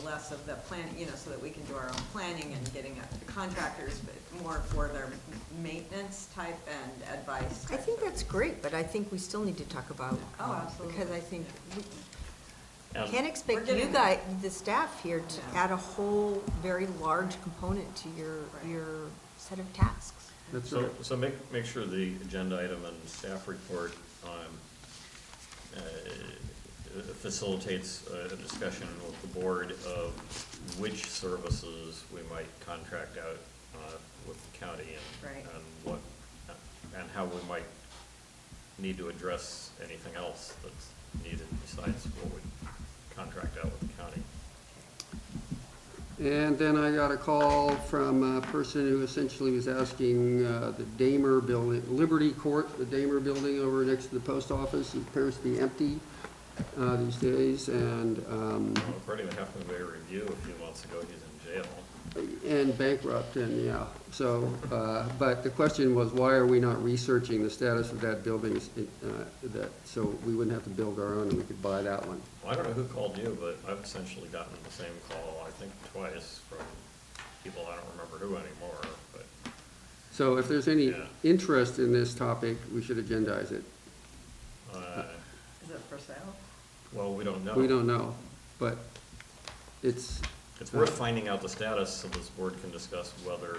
less of the plan, so that we can do our own planning and getting the contractors, but more for their maintenance type and advice I type think of- that's great, but I think we still need to talk about. Oh, absolutely. Because I think we And- can't expect We're you getting guys, the staff here, to Yeah. add a whole very large component to Right. your set of tasks. That's So, right. so make sure the agenda item and staff report facilitates a discussion with the board of which services we might contract out with the county Right. and how we might need to address anything else that's needed besides what we contract out with the county. And then I got a call from a person who essentially was asking the Damer building, Liberty Court, the Damer building over next to the post office, it appears to be empty these days, and According to Half Moon Bay Review a few months ago, he's in jail. and bankrupt, and yeah, so, but the question was, why are we not researching the status of that building, so we wouldn't have to build our own and we could buy that one? Well, I don't know who called you, but I've essentially gotten the same call, I think twice, from people I don't remember who anymore, but, So if there's any Yeah. interest in this topic, we should agendize it. Is it for sale? well, we don't know. We don't know, but it's. It's worth finding out the status so this board can discuss whether,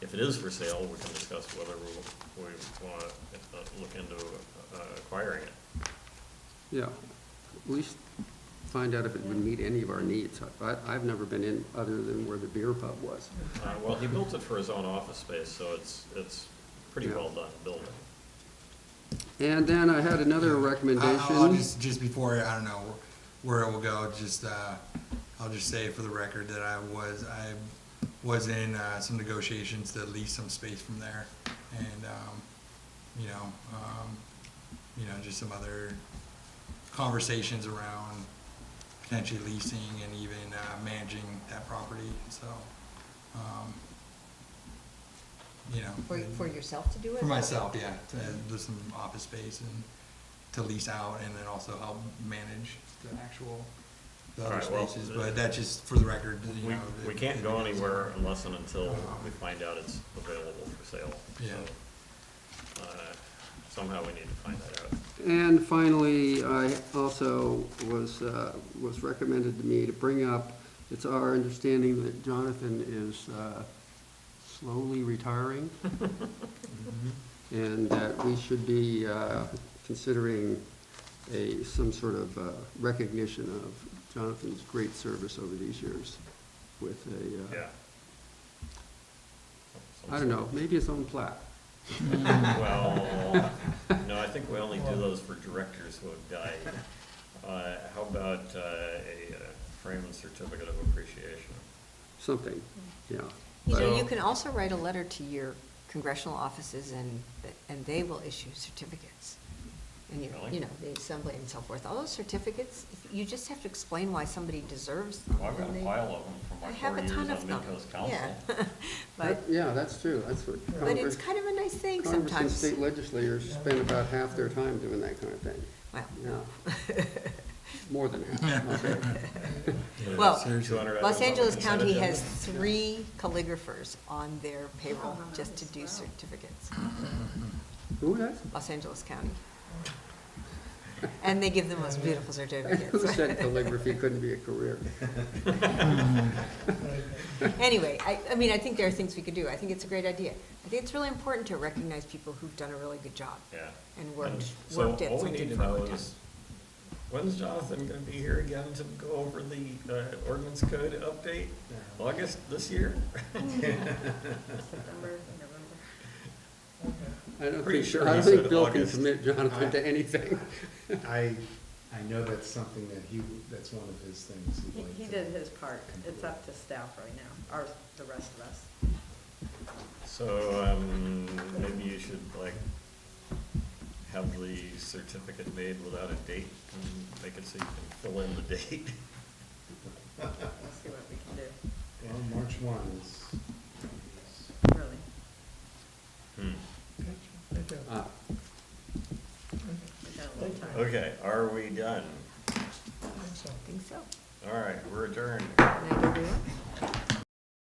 if it is for sale, we can discuss whether we want to look into acquiring it. Yeah, at least find out if it would meet any of our needs. I've never been in other than where the beer pub was. Well, he built it for his own office space, so it's pretty Yeah. well done building. And then I had another I'll recommendation. just before, I don't know where it will go, I'll just say for the record that I was in some negotiations to lease some space from there, and just some other conversations around potentially leasing and even managing that property. So, For yourself to do it? for myself, yeah, to do some office space and to lease out, and then also help manage the All other right, well, spaces, but that's just for the record, We can't go anywhere unless and until we find out it's available for sale. Yeah. So, somehow we need to find that out. And finally, I also was recommended to me to bring up, it's our understanding that Jonathan is slowly retiring, and that we should be considering some sort of recognition of Jonathan's great service over these years with Yeah. I don't know, maybe his own plaque. Well, no, I think we only do those for directors readers will guide. How about a framed certificate of appreciation? Something, yeah. You know, So- you can also write a letter to your congressional offices and they will issue certificates. And Really? you know, the assembly and so forth. All those certificates, you just have to explain why somebody deserves them. Well, I've got a and they- pile of them from I my have 4 a years ton on of them. Midcoast Council. Yeah. But, Yeah, that's true, that's what but Congress, it's kind of a nice thing Congress and sometimes. state legislators spend about half their time doing that kind of thing. Well, Yeah, more than half, okay. Well, Seriously. 200 items Los on the Angeles consent County agenda? has 3 calligraphers on their payroll just to do certificates. Who does? Los Angeles County. And they give the most beautiful Who certificates. said calligraphy couldn't be a career? Anyway, I mean, I think there are things we could do. I think it's a great idea. I think it's really important to recognize people who've done a really good job Yeah. and worked So at all we something need to for a know long time. is, when's Jonathan gonna be here again to go over the ordinance code update? August this year? September, November. I don't Pretty think, sure I he don't think said Bill can August. commit Jonathan to anything. I know that's something that that's one of his things he'd like He to did his part. It's complete. up to staff right now, or the rest of us. So, maybe you should like have the certificate made without a date and make it so you can fill in the date. Let's see what we can do, Well, March 1 is, really. Hmm. Ah, We've got a little time. Okay, are we done? I think so. All right, we're adjourned. Good night, everyone.